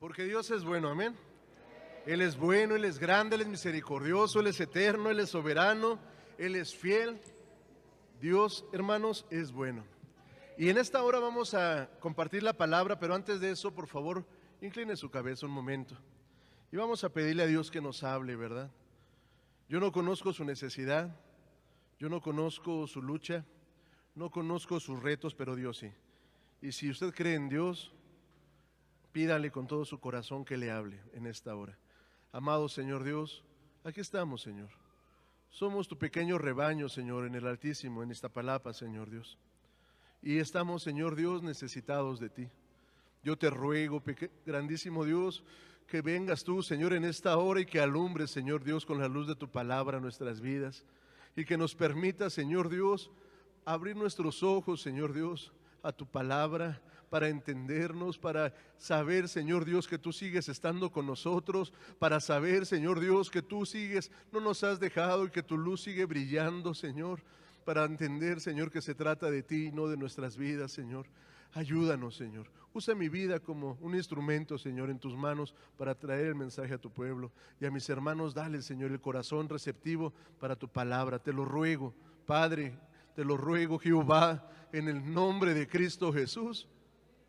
Porque Dios es bueno, amén. Él es bueno, Él es grande, Él es misericordioso, Él es eterno, Él es soberano, Él es fiel. Dios, hermanos, es bueno. Y en esta hora vamos a compartir la palabra, pero antes de eso, por favor, incline su cabeza un momento. Y vamos a pedirle a Dios que nos hable, ¿verdad? Yo no conozco su necesidad, yo no conozco su lucha, no conozco sus retos, pero Dios sí. Y si usted cree en Dios, pídale con todo su corazón que le hable en esta hora. Amado Señor Dios, aquí estamos, Señor. Somos tu pequeño rebaño, Señor, en el Altísimo, en Iztapalapa, Señor Dios. Y estamos, Señor Dios, necesitados de ti. Yo te ruego, grandísimo Dios, que vengas tú, Señor, en esta hora y que alumbres, Señor Dios, con la luz de tu palabra nuestras vidas. Y que nos permita, Señor Dios, abrir nuestros ojos, Señor Dios, a tu palabra, para entendernos, para saber, Señor Dios, que tú sigues estando con nosotros, para saber, Señor Dios, que tú sigues, no nos has dejado y que tu luz sigue brillando, Señor, para entender, Señor, que se trata de ti y no de nuestras vidas, Señor. Ayúdanos, Señor. Usa mi vida como un instrumento, Señor, en tus manos para traer el mensaje a tu pueblo. Y a mis hermanos, dale, Señor, el corazón receptivo para tu palabra. Te lo ruego, Padre, te lo ruego, Jehová, en el nombre de Cristo Jesús.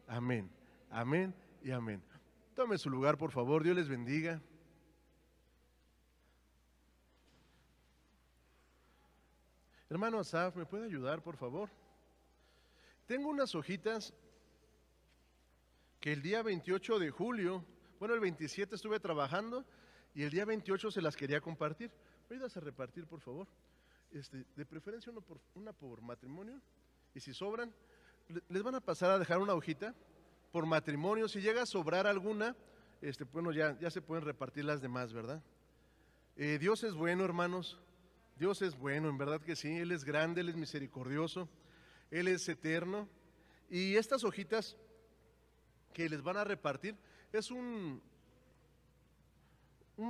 Amén, amén y amén. Tome su lugar, por favor. Dios les bendiga. Hermano Asaf, ¿me puede ayudar, por favor? Tengo unas hojitas que el día 28 de julio, bueno, el 27 estuve trabajando y el día 28 se las quería compartir. ¿Me ayudas a repartir, por favor? De preferencia una por matrimonio, y si sobran, les van a pasar a dejar una hojita por matrimonio. Si llega a sobrar alguna, bueno, ya se pueden repartir las demás, ¿verdad? Dios es bueno, hermanos. Dios es bueno, en verdad que sí. Él es grande, Él es misericordioso, Él es eterno. Y estas hojitas que les van a repartir es un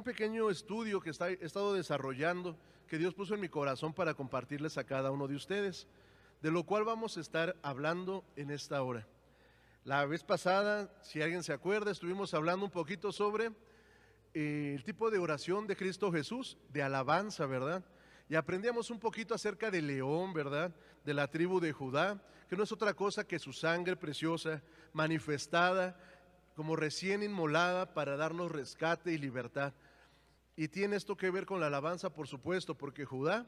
pequeño estudio que he estado desarrollando, que Dios puso en mi corazón para compartirles a cada uno de ustedes, de lo cual vamos a estar hablando en esta hora. La vez pasada, si alguien se acuerda, estuvimos hablando un poquito sobre el tipo de oración de Cristo Jesús, de alabanza, ¿verdad? Y aprendíamos un poquito acerca del león, ¿verdad? De la tribu de Judá, que no es otra cosa que su sangre preciosa, manifestada como recién inmolada para darnos rescate y libertad. Y tiene esto que ver con la alabanza, por supuesto, porque Judá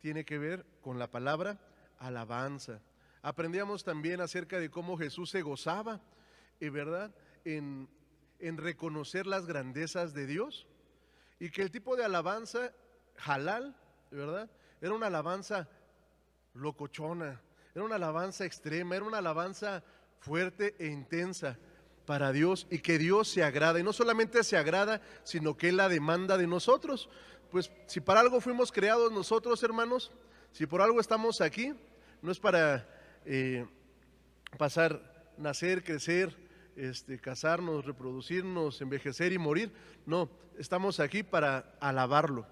tiene que ver con la palabra alabanza. Aprendíamos también acerca de cómo Jesús se gozaba, ¿verdad? En reconocer las grandezas de Dios, y que el tipo de alabanza halal, ¿verdad? Era una alabanza locochona, era una alabanza extrema, era una alabanza fuerte e intensa para Dios, y que Dios se agrada, y no solamente se agrada, sino que Él la demanda de nosotros. Pues si para algo fuimos creados nosotros, hermanos, si por algo estamos aquí, no es para pasar, nacer, crecer, casarnos, reproducirnos, envejecer y morir. No, estamos aquí para alabarlo,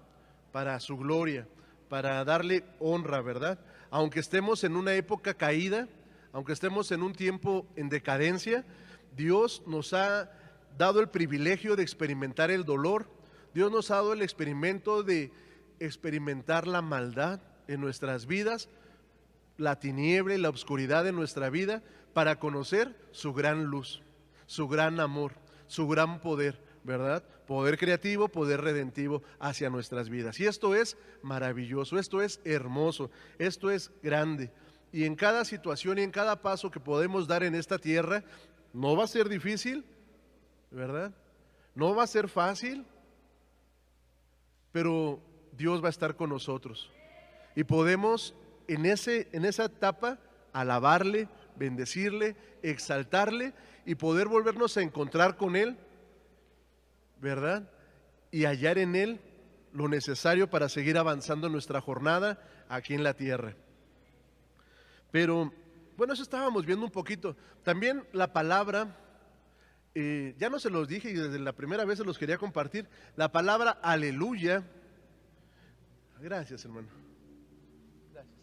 para su gloria, para darle honra, ¿verdad? Aunque estemos en una época caída, aunque estemos en un tiempo en decadencia, Dios nos ha dado el privilegio de experimentar el dolor. Dios nos ha dado el experimento de experimentar la maldad en nuestras vidas, la tiniebla y la oscuridad de nuestra vida, para conocer su gran luz, su gran amor, su gran poder, ¿verdad? Poder creativo, poder redentivo hacia nuestras vidas. Y esto es maravilloso, esto es hermoso, esto es grande. Y en cada situación y en cada paso que podemos dar en esta tierra, no va a ser difícil, ¿verdad? No va a ser fácil, pero Dios va a estar con nosotros. Y podemos en esa etapa alabarle, bendecirle, exaltarle y poder volvernos a encontrar con Él, ¿verdad? Y hallar en Él lo necesario para seguir avanzando en nuestra jornada aquí en la tierra. Pero, bueno, eso estábamos viendo un poquito. También la palabra, ya no se los dije y desde la primera vez se los quería compartir, la palabra aleluya. Gracias, hermano. Gracias.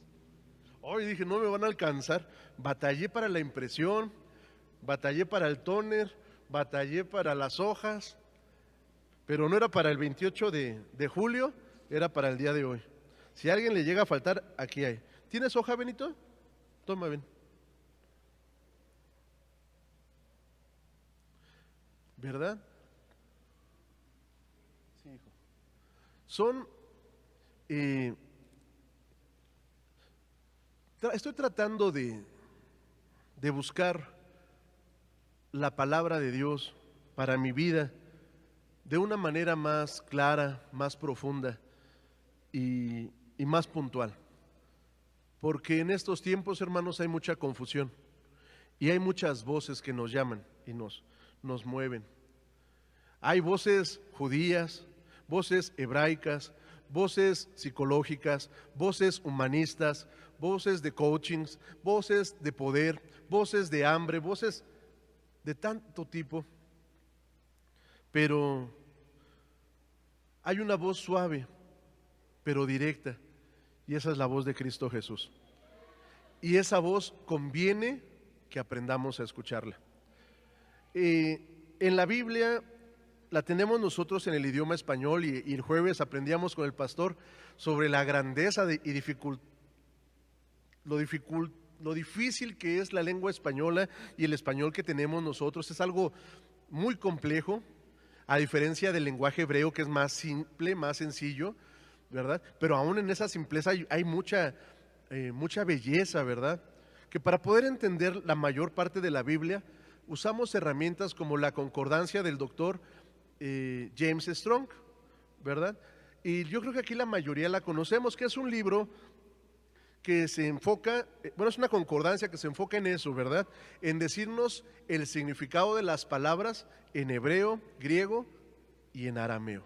Hoy dije, no me van a alcanzar. Batallé para la impresión, batallé para el tóner, batallé para las hojas, pero no era para el 28 de julio, era para el día de hoy. Si a alguien le llega a faltar, aquí hay. ¿Tienes hoja, Benito? Toma, ven. ¿Verdad? Sí, hijo. Son, estoy tratando de buscar la palabra de Dios para mi vida de una manera más clara, más profunda y más puntual. Porque en estos tiempos, hermanos, hay mucha confusión y hay muchas voces que nos llaman y nos mueven. Hay voces judías, voces hebraicas, voces psicológicas, voces humanistas, voces de coachings, voces de poder, voces de hambre, voces de tanto tipo. Pero hay una voz suave, pero directa, y esa es la voz de Cristo Jesús. Y esa voz conviene que aprendamos a escucharla. En la Biblia la tenemos nosotros en el idioma español y el jueves aprendíamos con el pastor sobre la grandeza y lo difícil que es la lengua española y el español que tenemos nosotros. Es algo muy complejo, a diferencia del lenguaje hebreo, que es más simple, más sencillo, ¿verdad? Pero aún en esa simpleza hay mucha belleza, ¿verdad? Que para poder entender la mayor parte de la Biblia, usamos herramientas como la concordancia del doctor James Strong, ¿verdad? Y yo creo que aquí la mayoría la conocemos, que es un libro que se enfoca, es una concordancia que se enfoca en eso, ¿verdad? En decirnos el significado de las palabras en hebreo, griego y en arameo.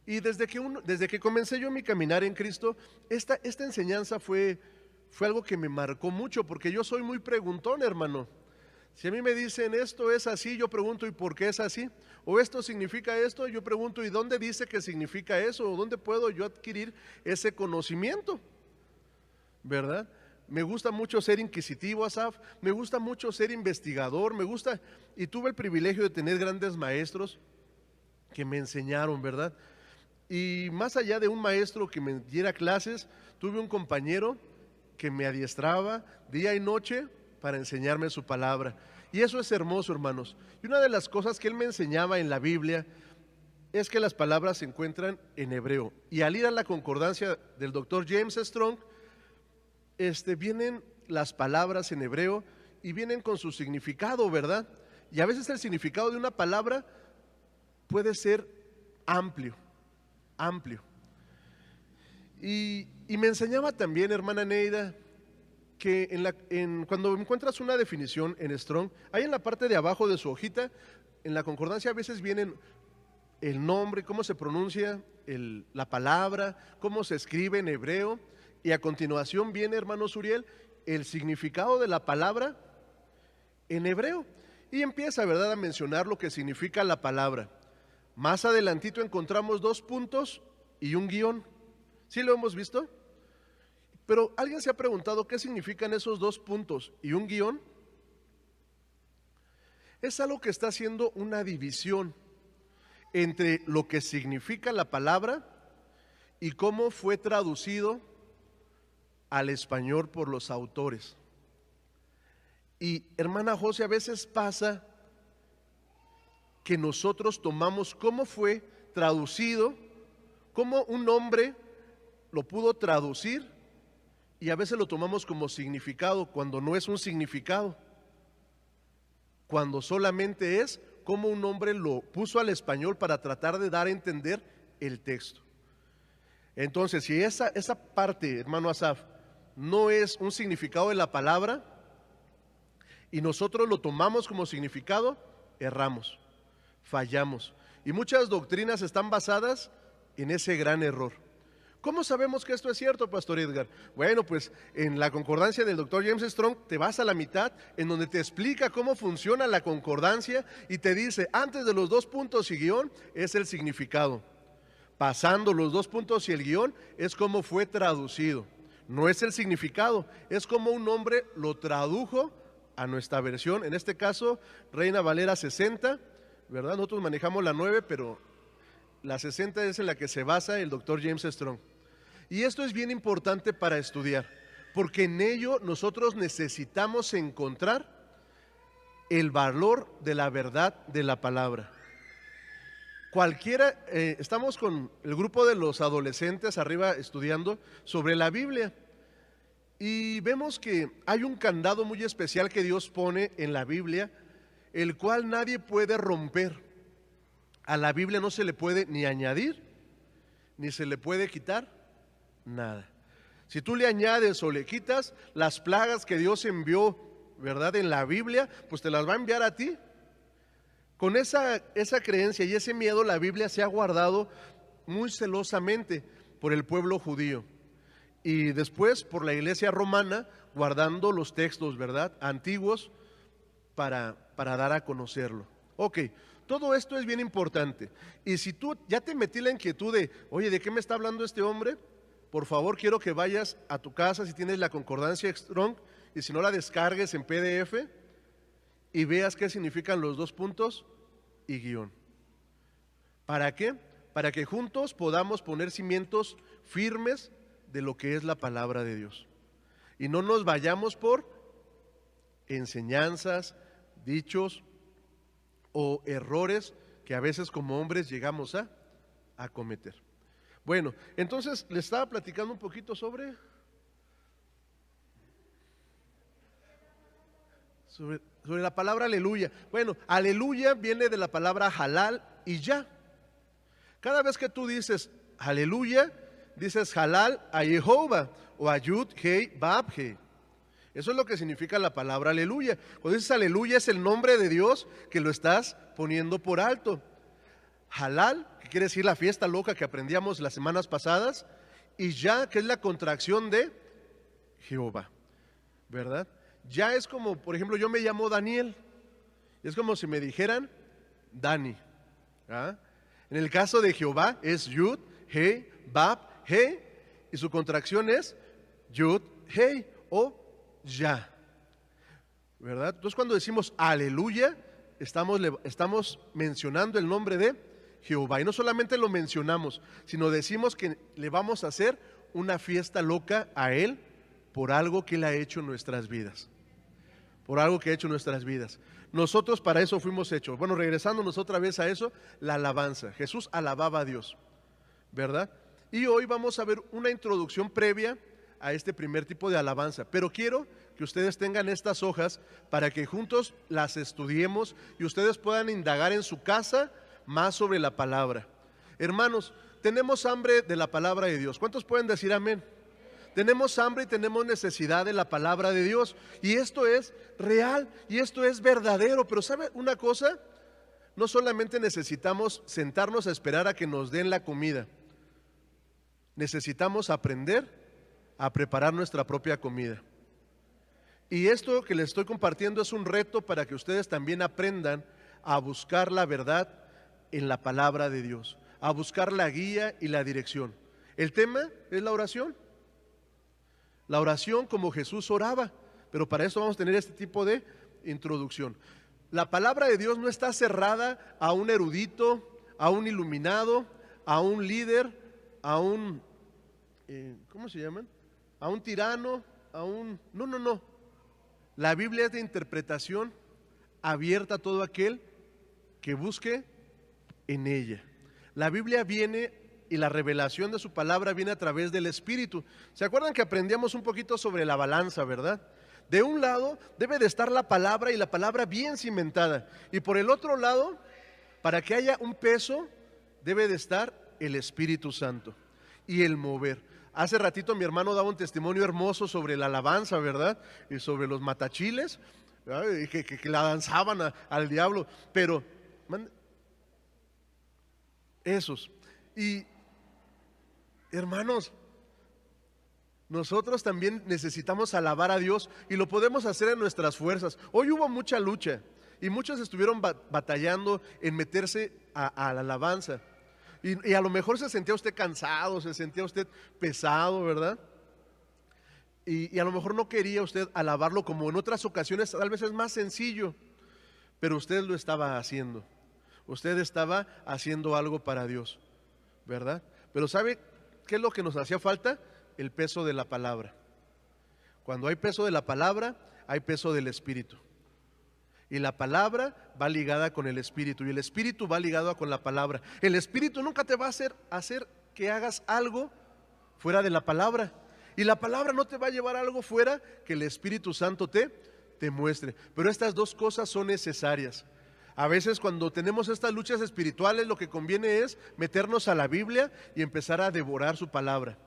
Y desde que comencé yo mi caminar en Cristo, esta enseñanza fue algo que me marcó mucho, porque yo soy muy preguntón, hermano. Si a mí me dicen esto es así, yo pregunto ¿y por qué es así? O esto significa esto, yo pregunto ¿y dónde dice que significa eso? ¿O dónde puedo yo adquirir ese conocimiento? ¿Verdad? Me gusta mucho ser inquisitivo, Asaf, me gusta mucho ser investigador, y tuve el privilegio de tener grandes maestros que me enseñaron, ¿verdad? Y más allá de un maestro que me diera clases, tuve un compañero que me adiestraba día y noche para enseñarme su palabra. Y eso es hermoso, hermanos. Y una de las cosas que él me enseñaba en la Biblia es que las palabras se encuentran en hebreo. Y al ir a la concordancia del doctor James Strong, vienen las palabras en hebreo y vienen con su significado, ¿verdad? Y a veces el significado de una palabra puede ser amplio. Y me enseñaba también, hermana Neida, que cuando encuentras una definición en Strong, ahí en la parte de abajo de su hojita, en la concordancia a veces vienen el nombre, cómo se pronuncia la palabra, cómo se escribe en hebreo, y a continuación viene, hermano Suriel, el significado de la palabra en hebreo. Y empieza, ¿verdad?, a mencionar lo que significa la palabra. Más adelantito encontramos 2 puntos y un guión. ¿Sí lo hemos visto? Pero ¿alguien se ha preguntado qué significan esos 2 puntos y un guión? Es algo que está haciendo una división entre lo que significa la palabra y cómo fue traducido al español por los autores. Y hermana José, a veces pasa que nosotros tomamos cómo fue traducido, cómo un hombre lo pudo traducir, y a veces lo tomamos como significado cuando no es un significado, cuando solamente es como un hombre lo puso al español para tratar de dar a entender el texto. Entonces, si esa parte, hermano Asaf, no es un significado de la palabra y nosotros lo tomamos como significado, erramos, fallamos. Y muchas doctrinas están basadas en ese gran error. ¿Cómo sabemos que esto es cierto, Pastor Edgar? Bueno, pues en la concordancia del Dr. James Strong te vas a la mitad, en donde te explica cómo funciona la concordancia y te dice, antes de los 2 puntos y guión es el significado. Pasando los 2 puntos y el guión es cómo fue traducido. No es el significado, es como un hombre lo tradujo a nuestra versión, en este caso Reina Valera 60, ¿verdad? Nosotros manejamos la 9, pero la 60 es en la que se basa el doctor James Strong. Y esto es bien importante para estudiar, porque en ello nosotros necesitamos encontrar el valor de la verdad de la palabra. Cualquiera, estamos con el grupo de los adolescentes arriba estudiando sobre la Biblia y vemos que hay un candado muy especial que Dios pone en la Biblia, el cual nadie puede romper. A la Biblia no se le puede ni añadir, ni se le puede quitar nada. Si tú le añades o le quitas las plagas que Dios envió, ¿verdad?, en la Biblia, pues te las va a enviar a ti. Con esa creencia y ese miedo, la Biblia se ha guardado muy celosamente por el pueblo judío y después por la iglesia romana, guardando los textos, ¿verdad?, antiguos para dar a conocerlo. Ok, todo esto es bien importante. Y si tú ya te metí la inquietud de, oye, ¿de qué me está hablando este hombre? Por favor, quiero que vayas a tu casa si tienes la concordancia Strong y si no la descargues en PDF y veas qué significan los dos puntos y guión. ¿Para qué? Para que juntos podamos poner cimientos firmes de lo que es la palabra de Dios. Y no nos vayamos por enseñanzas, dichos o errores que a veces como hombres llegamos a cometer. Bueno, entonces les estaba platicando un poquito sobre la palabra aleluya. Bueno, aleluya viene de la palabra halal y ya. Cada vez que tú dices aleluya, dices halal a Jehová o a Yud, Hei, Bab, Hei. Eso es lo que significa la palabra aleluya. Cuando dices aleluya es el nombre de Dios que lo estás poniendo por alto. Halal, que quiere decir la fiesta loca que aprendíamos las semanas pasadas, y ya, que es la contracción de Jehová, ¿verdad? Ya es como, por ejemplo, yo me llamo Daniel, es como si me dijeran Dani. ¿Ah? En el caso de Jehová es Yud, He, Bab, He, y su contracción es Yud, He o Ya, ¿verdad? Entonces cuando decimos aleluya, estamos mencionando el nombre de Jehová, y no solamente lo mencionamos, sino decimos que le vamos a hacer una fiesta loca a Él por algo que Él ha hecho en nuestras vidas. Por algo que ha hecho en nuestras vidas. Nosotros para eso fuimos hechos. Bueno, regresándonos otra vez a eso, la alabanza. Jesús alababa a Dios, ¿verdad? Y hoy vamos a ver una introducción previa a este primer tipo de alabanza. Pero quiero que ustedes tengan estas hojas para que juntos las estudiemos y ustedes puedan indagar en su casa más sobre la palabra. Hermanos, tenemos hambre de la palabra de Dios. ¿Cuántos pueden decir amén? Tenemos hambre y tenemos necesidad de la palabra de Dios. Y esto es real y esto es verdadero. Pero ¿sabe una cosa? No solamente necesitamos sentarnos a esperar a que nos den la comida. Necesitamos aprender a preparar nuestra propia comida. Y esto que les estoy compartiendo es un reto para que ustedes también aprendan a buscar la verdad en la palabra de Dios, a buscar la guía y la dirección. El tema es la oración. La oración como Jesús oraba, pero para eso vamos a tener este tipo de introducción. La palabra de Dios no está cerrada a un erudito, a un iluminado, a un líder, a un, ¿cómo se llaman? A un tirano, a un... No. La Biblia es de interpretación abierta a todo aquel que busque en ella. La Biblia viene y la revelación de su palabra viene a través del Espíritu. ¿Se acuerdan que aprendíamos un poquito sobre la balanza, verdad? De un lado debe de estar la palabra y la palabra bien cimentada. Y por el otro lado, para que haya un peso, debe de estar el Espíritu Santo y el mover. Hace ratito mi hermano daba un testimonio hermoso sobre la alabanza, ¿verdad? Y sobre los matachiles, y que la danzaban al diablo. Pero, esos. Y, hermanos, nosotros también necesitamos alabar a Dios y lo podemos hacer en nuestras fuerzas. Hoy hubo mucha lucha y muchos estuvieron batallando en meterse a la alabanza. Y a lo mejor se sentía usted cansado, se sentía usted pesado, ¿verdad? y a lo mejor no quería usted alabarlo como en otras ocasiones, tal vez es más sencillo, pero usted lo estaba haciendo. Usted estaba haciendo algo para Dios, ¿verdad? Pero ¿sabe qué es lo que nos hacía falta? El peso de la palabra. Cuando hay peso de la palabra, hay peso del Espíritu. Y la palabra va ligada con el Espíritu, y el Espíritu va ligado con la palabra. El Espíritu nunca te va a hacer que hagas algo fuera de la palabra. Y la palabra no te va a llevar a algo fuera que el Espíritu Santo te muestre. Pero estas dos cosas son necesarias. A veces cuando tenemos estas luchas espirituales, lo que conviene es meternos a la Biblia y empezar a devorar su palabra.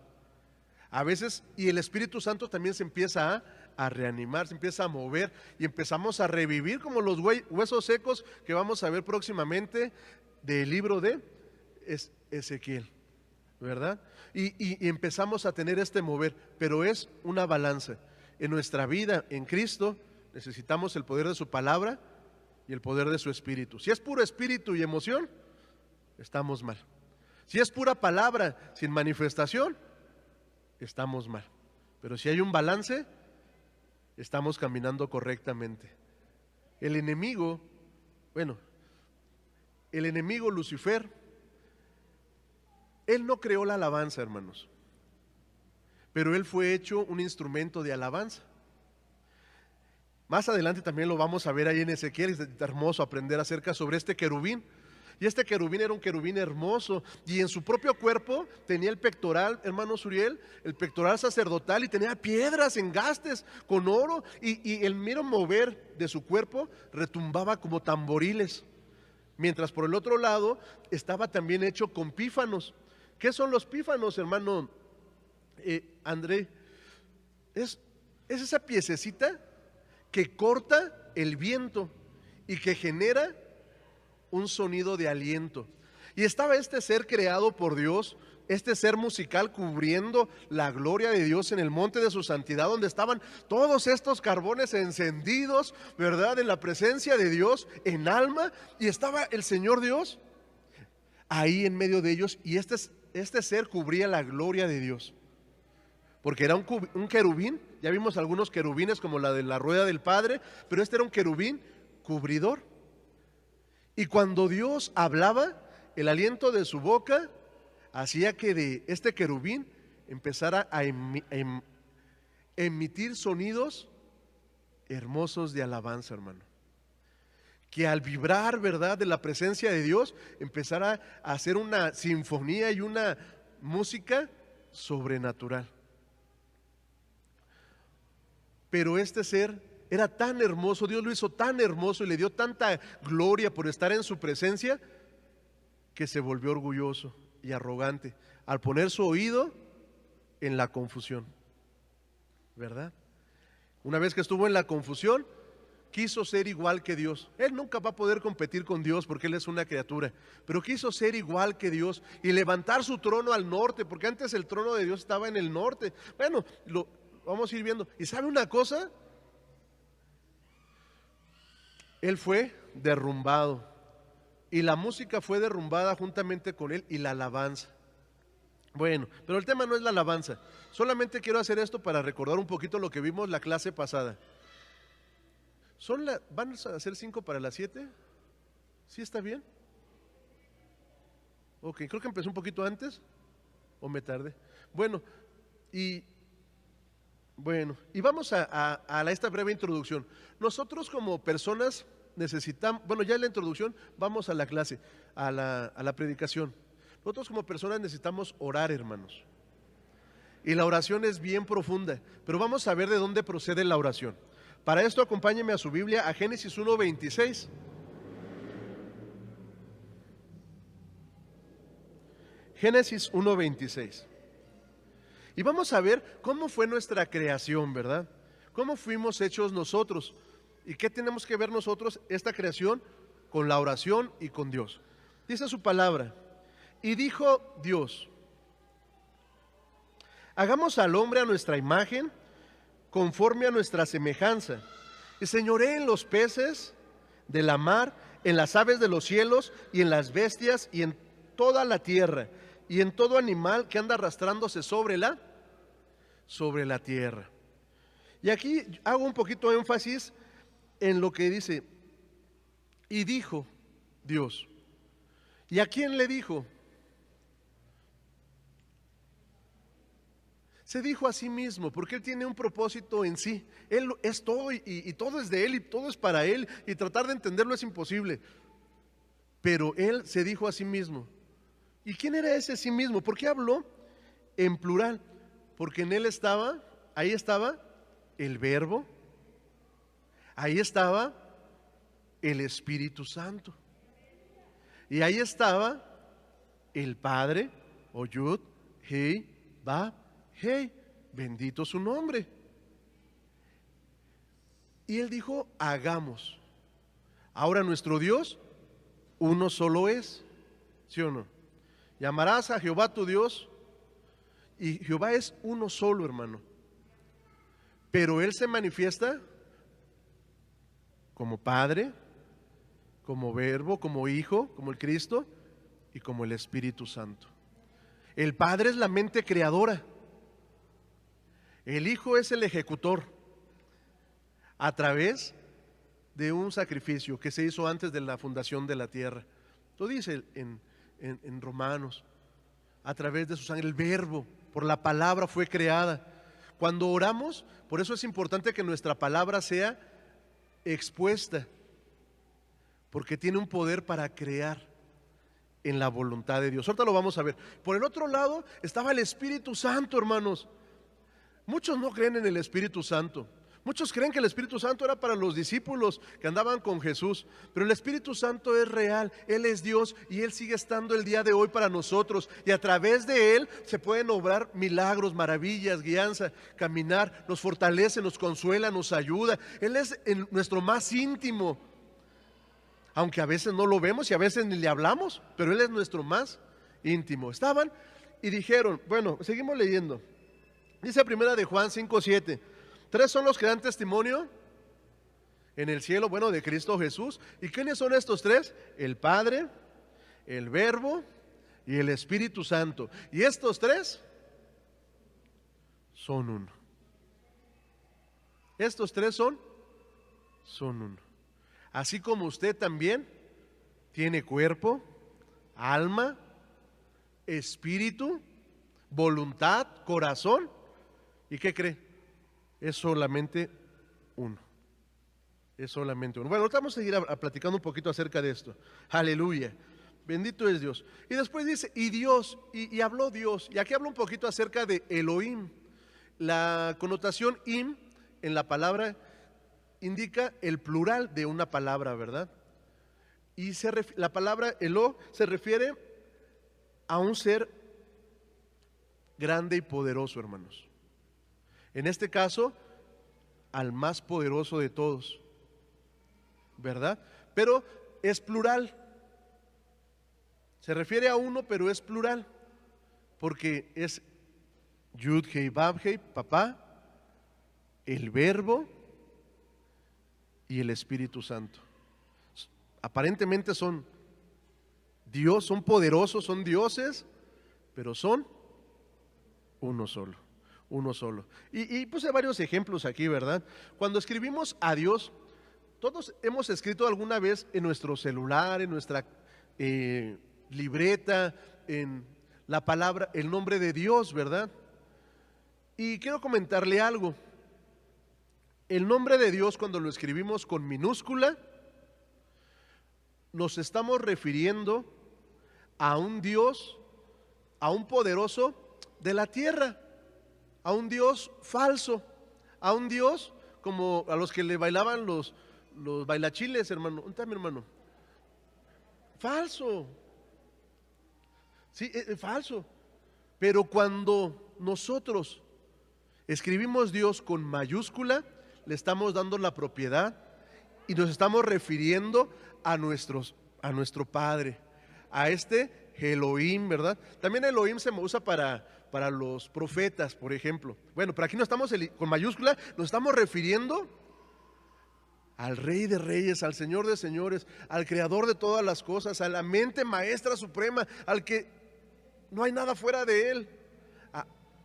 A veces, y el Espíritu Santo también se empieza a reanimar, se empieza a mover y empezamos a revivir como los huesos secos que vamos a ver próximamente del libro de Ezequiel, ¿verdad? Y empezamos a tener este mover, pero es una balanza. En nuestra vida en Cristo necesitamos el poder de su palabra y el poder de su Espíritu. Si es puro espíritu y emoción, estamos mal. Si es pura palabra sin manifestación, estamos mal. Pero si hay un balance, estamos caminando correctamente. El enemigo Lucifer, él no creó la alabanza, hermanos, pero él fue hecho un instrumento de alabanza. Más adelante también lo vamos a ver ahí en Ezequiel. Es hermoso aprender acerca sobre este querubín. Y este querubín era un querubín hermoso, y en su propio cuerpo tenía el pectoral, hermano Suriel, el pectoral sacerdotal, y tenía piedras, engastes con oro, y el mero mover de su cuerpo retumbaba como tamboriles. Mientras por el otro lado estaba también hecho con pífanos. ¿Qué son los pífanos, hermano André? Es esa piececita que corta el viento y que genera un sonido de aliento. Y estaba este ser creado por Dios, este ser musical cubriendo la gloria de Dios en el monte de su santidad, donde estaban todos estos carbones encendidos, ¿verdad? En la presencia de Dios, en alma, y estaba el Señor Dios ahí en medio de ellos, y este ser cubría la gloria de Dios, porque era un querubín. Ya vimos algunos querubines como la de la rueda del Padre, pero este era un querubín cubridor. Y cuando Dios hablaba, el aliento de su boca hacía que de este querubín empezara a emitir sonidos hermosos de alabanza, hermano. Que al vibrar, ¿verdad?, de la presencia de Dios, empezara a hacer una sinfonía y una música sobrenatural. Pero este ser era tan hermoso, Dios lo hizo tan hermoso y le dio tanta gloria por estar en su presencia, que se volvió orgulloso y arrogante al poner su oído en la confusión, ¿verdad? Una vez que estuvo en la confusión, quiso ser igual que Dios. Él nunca va a poder competir con Dios porque Él es una criatura, pero quiso ser igual que Dios y levantar su trono al norte, porque antes el trono de Dios estaba en el norte. Bueno, lo vamos a ir viendo. ¿Y sabe una cosa? Él fue derrumbado y la música fue derrumbada juntamente con él y la alabanza. Bueno, pero el tema no es la alabanza. Solamente quiero hacer esto para recordar un poquito lo que vimos la clase pasada. ¿Van a hacer 5 para las 7? ¿Sí está bien? Ok, creo que empecé un poquito antes o me tardé. Bueno, y vamos a esta breve introducción. Nosotros como personas necesitamos, ya en la introducción, vamos a la clase, a la predicación. Nosotros como personas necesitamos orar, hermanos. Y la oración es bien profunda, pero vamos a ver de dónde procede la oración. Para esto acompáñeme a su Biblia, a Génesis 1:26. Génesis 1:26. Y vamos a ver cómo fue nuestra creación, ¿verdad? Cómo fuimos hechos nosotros. ¿Y qué tenemos que ver nosotros, esta creación, con la oración y con Dios? Dice su palabra: y dijo Dios, hagamos al hombre a nuestra imagen, conforme a nuestra semejanza, y señoree en los peces de la mar, en las aves de los cielos, y en las bestias, y en toda la tierra, y en todo animal que anda arrastrándose sobre la tierra. Y aquí hago un poquito énfasis en lo que dice, y dijo Dios. ¿Y a quién le dijo? Se dijo a sí mismo, porque Él tiene un propósito en sí. Él es todo y todo es de Él y todo es para Él, y tratar de entenderlo es imposible. Pero Él se dijo a sí mismo. ¿Y quién era ese sí mismo? ¿Por qué habló en plural? Porque en Él estaba, ahí estaba el Verbo, ahí estaba el Espíritu Santo, y ahí estaba el Padre, o Yud, He, Ba, Hey, bendito su nombre. Y Él dijo, hagamos. Ahora nuestro Dios, uno solo es, ¿sí o no? Llamarás a Jehová tu Dios, y Jehová es uno solo, hermano. Pero Él se manifiesta como Padre, como Verbo, como Hijo, como el Cristo y como el Espíritu Santo. El Padre es la mente creadora. El Hijo es el ejecutor a través de un sacrificio que se hizo antes de la fundación de la tierra. Lo dice en Romanos, a través de su sangre, el Verbo, por la palabra fue creada. Cuando oramos, por eso es importante que nuestra palabra sea expuesta, porque tiene un poder para crear en la voluntad de Dios. Ahorita lo vamos a ver. Por el otro lado estaba el Espíritu Santo, hermanos. Muchos no creen en el Espíritu Santo. Muchos creen que el Espíritu Santo era para los discípulos que andaban con Jesús, pero el Espíritu Santo es real, Él es Dios y Él sigue estando el día de hoy para nosotros, y a través de Él se pueden obrar milagros, maravillas, guianza, caminar, nos fortalece, nos consuela, nos ayuda. Él es nuestro más íntimo, aunque a veces no lo vemos y a veces ni le hablamos, pero Él es nuestro más íntimo. Estaban y dijeron, bueno, seguimos leyendo. Dice primera de Juan 5:7. Tres son los que dan testimonio en el cielo, bueno, de Cristo Jesús. ¿Y quiénes son estos tres? El Padre, el Verbo y el Espíritu Santo. Y estos tres son uno. Estos tres son uno. Así como usted también tiene cuerpo, alma, espíritu, voluntad, corazón. ¿Y qué cree? Es solamente uno. Es solamente uno. Bueno, ahorita vamos a seguir platicando un poquito acerca de esto. Aleluya. Bendito es Dios. Y después dice, y Dios, y habló Dios. Y aquí habla un poquito acerca de Elohim. La connotación im en la palabra indica el plural de una palabra, ¿verdad? Y la palabra Elo se refiere a un ser grande y poderoso, hermanos. En este caso, al más poderoso de todos, ¿verdad? Pero es plural. Se refiere a uno, pero es plural, porque es Yud Hei Vav Hei, papá, el Verbo y el Espíritu Santo. Aparentemente son Dios, son poderosos, son dioses, pero son uno solo. Uno solo. Y puse varios ejemplos aquí, ¿verdad? Cuando escribimos a Dios, todos hemos escrito alguna vez en nuestro celular, en nuestra libreta, en la palabra, el nombre de Dios, ¿verdad? Y quiero comentarle algo. El nombre de Dios, cuando lo escribimos con minúscula, nos estamos refiriendo a un Dios, a un poderoso de la tierra, a un Dios falso, a un Dios como a los que le bailaban los bailachiles, hermano. ¿Dónde está mi hermano? Falso. Sí, es falso. Pero cuando nosotros escribimos Dios con mayúscula, le estamos dando la propiedad y nos estamos refiriendo a nuestro Padre, a este Elohim, ¿verdad? También Elohim se usa para los profetas, por ejemplo. Bueno, pero aquí no estamos con mayúscula, nos estamos refiriendo al Rey de Reyes, al Señor de Señores, al Creador de todas las cosas, a la mente maestra suprema, al que no hay nada fuera de Él,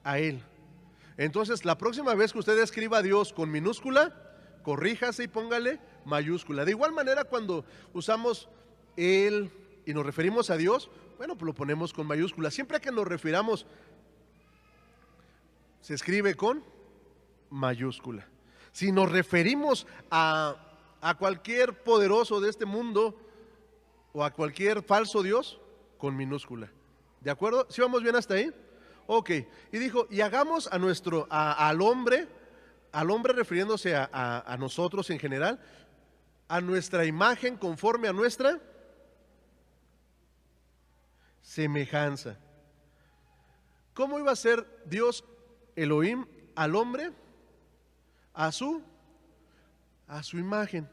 a Él. Entonces, la próxima vez que usted escriba a Dios con minúscula, corríjase y póngale mayúscula. De igual manera, cuando usamos Él y nos referimos a Dios, bueno, pues lo ponemos con mayúscula. Siempre que nos refiramos, se escribe con mayúscula. Si nos referimos a cualquier poderoso de este mundo o a cualquier falso Dios, con minúscula. ¿De acuerdo? ¿Sí vamos bien hasta ahí? Ok. Y dijo, y hagamos al hombre refiriéndose a nosotros en general, a nuestra imagen conforme a nuestra semejanza. ¿Cómo iba a ser Dios Elohim al hombre? A su imagen.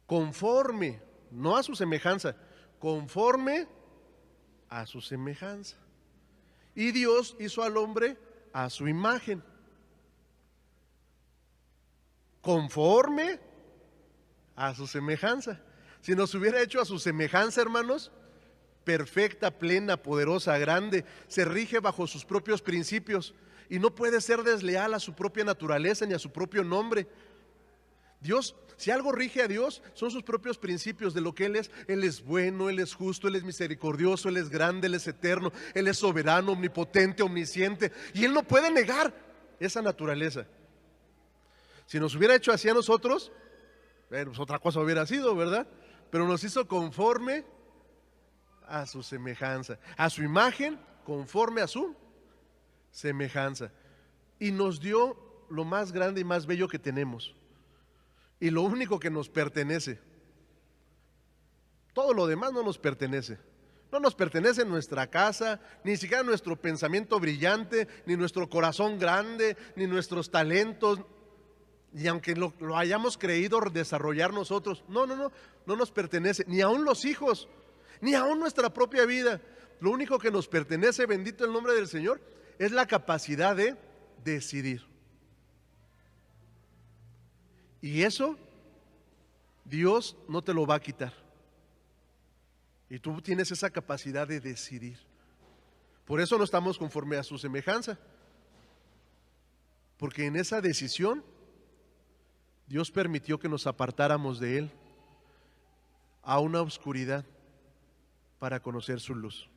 Conforme, no a su semejanza, conforme a su semejanza. Y Dios hizo al hombre a su imagen. Conforme a su semejanza. Si nos hubiera hecho a su semejanza, hermanos, perfecta, plena, poderosa, grande, se rige bajo sus propios principios y no puede ser desleal a su propia naturaleza ni a su propio nombre. Dios, si algo rige a Dios, son sus propios principios de lo que Él es. Él es bueno, Él es justo, Él es misericordioso, Él es grande, Él es eterno, Él es soberano, omnipotente, omnisciente, y Él no puede negar esa naturaleza. Si nos hubiera hecho así a nosotros, bueno, pues otra cosa hubiera sido, ¿verdad? Pero nos hizo conforme a su semejanza, a su imagen, conforme a su semejanza. Y nos dio lo más grande y más bello que tenemos. Y lo único que nos pertenece. Todo lo demás no nos pertenece. No nos pertenece nuestra casa, ni siquiera nuestro pensamiento brillante, ni nuestro corazón grande, ni nuestros talentos. Y aunque lo hayamos creído desarrollar nosotros, no nos pertenece, ni aun los hijos, ni aun nuestra propia vida. Lo único que nos pertenece, bendito el nombre del Señor, es la capacidad de decidir. Y eso Dios no te lo va a quitar. Y tú tienes esa capacidad de decidir. Por eso no estamos conforme a su semejanza. Porque en esa decisión Dios permitió que nos apartáramos de Él a una oscuridad para conocer su luz,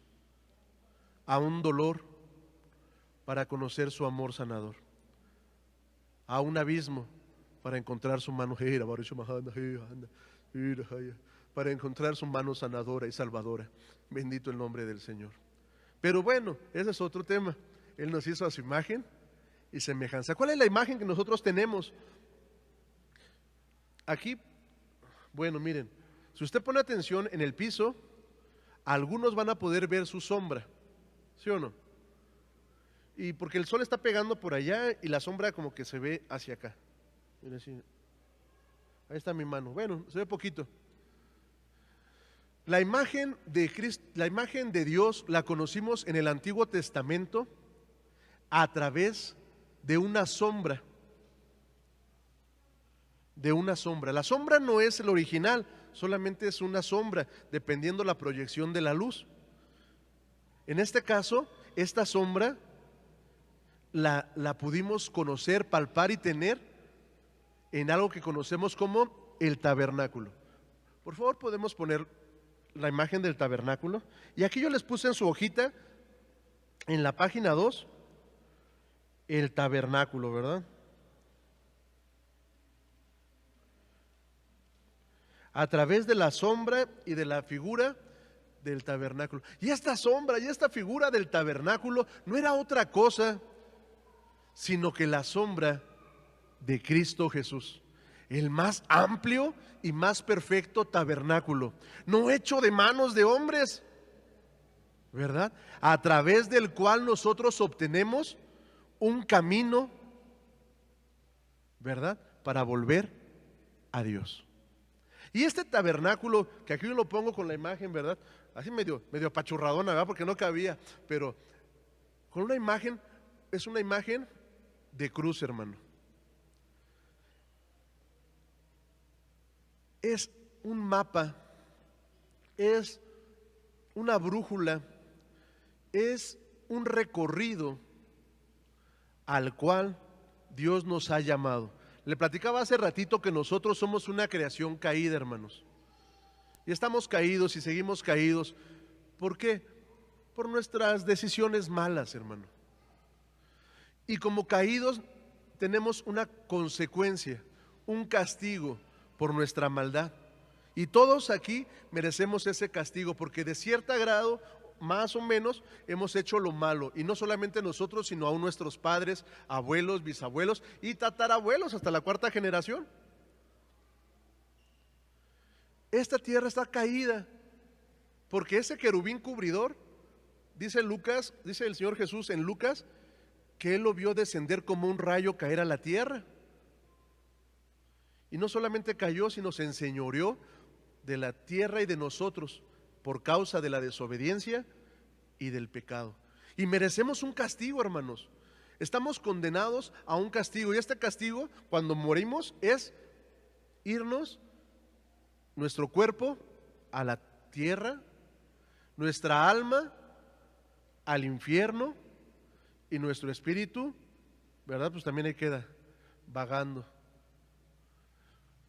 a un dolor para conocer su amor sanador, a un abismo para encontrar su mano, para encontrar su mano sanadora y salvadora. Bendito el nombre del Señor. Pero bueno, ese es otro tema. Él nos hizo a su imagen y semejanza. ¿Cuál es la imagen que nosotros tenemos? Aquí, bueno, miren, si usted pone atención en el piso, algunos van a poder ver su sombra, ¿sí o no? Y porque el sol está pegando por allá y la sombra como que se ve hacia acá. Miren, así. Ahí está mi mano. Bueno, se ve poquito. La imagen de Cristo, la imagen de Dios la conocimos en el Antiguo Testamento a través de una sombra. De una sombra. La sombra no es el original, solamente es una sombra, dependiendo la proyección de la luz. En este caso, esta sombra la pudimos conocer, palpar y tener en algo que conocemos como el tabernáculo. Por favor, podemos poner la imagen del tabernáculo. Y aquí yo les puse en su hojita, en la página 2, el tabernáculo, ¿verdad? A través de la sombra y de la figura del tabernáculo. Y esta sombra y esta figura del tabernáculo no era otra cosa sino que la sombra de Cristo Jesús, el más amplio y más perfecto tabernáculo, no hecho de manos de hombres, ¿verdad? A través del cual nosotros obtenemos un camino, ¿verdad? Para volver a Dios. Y este tabernáculo, que aquí yo lo pongo con la imagen, ¿verdad? Así medio apachurradona, ¿verdad? Porque no cabía, pero con una imagen, es una imagen de cruz, hermano. Es un mapa, es una brújula, es un recorrido al cual Dios nos ha llamado. Le platicaba hace ratito que nosotros somos una creación caída, hermanos. Y estamos caídos y seguimos caídos. ¿Por qué? Por nuestras decisiones malas, hermano. Y como caídos tenemos una consecuencia, un castigo por nuestra maldad. Y todos aquí merecemos ese castigo porque de cierto grado, más o menos, hemos hecho lo malo. Y no solamente nosotros, sino aún nuestros padres, abuelos, bisabuelos y tatarabuelos hasta la cuarta generación. Esta tierra está caída porque ese querubín cubridor, dice Lucas, dice el Señor Jesús en Lucas, que Él lo vio descender como un rayo caer a la tierra. Y no solamente cayó, sino se enseñoreó de la tierra y de nosotros por causa de la desobediencia y del pecado. Y merecemos un castigo, hermanos. Estamos condenados a un castigo. Y este castigo, cuando morimos, es irnos, nuestro cuerpo, a la tierra, nuestra alma al infierno y nuestro espíritu, ¿verdad? Pues también ahí queda vagando.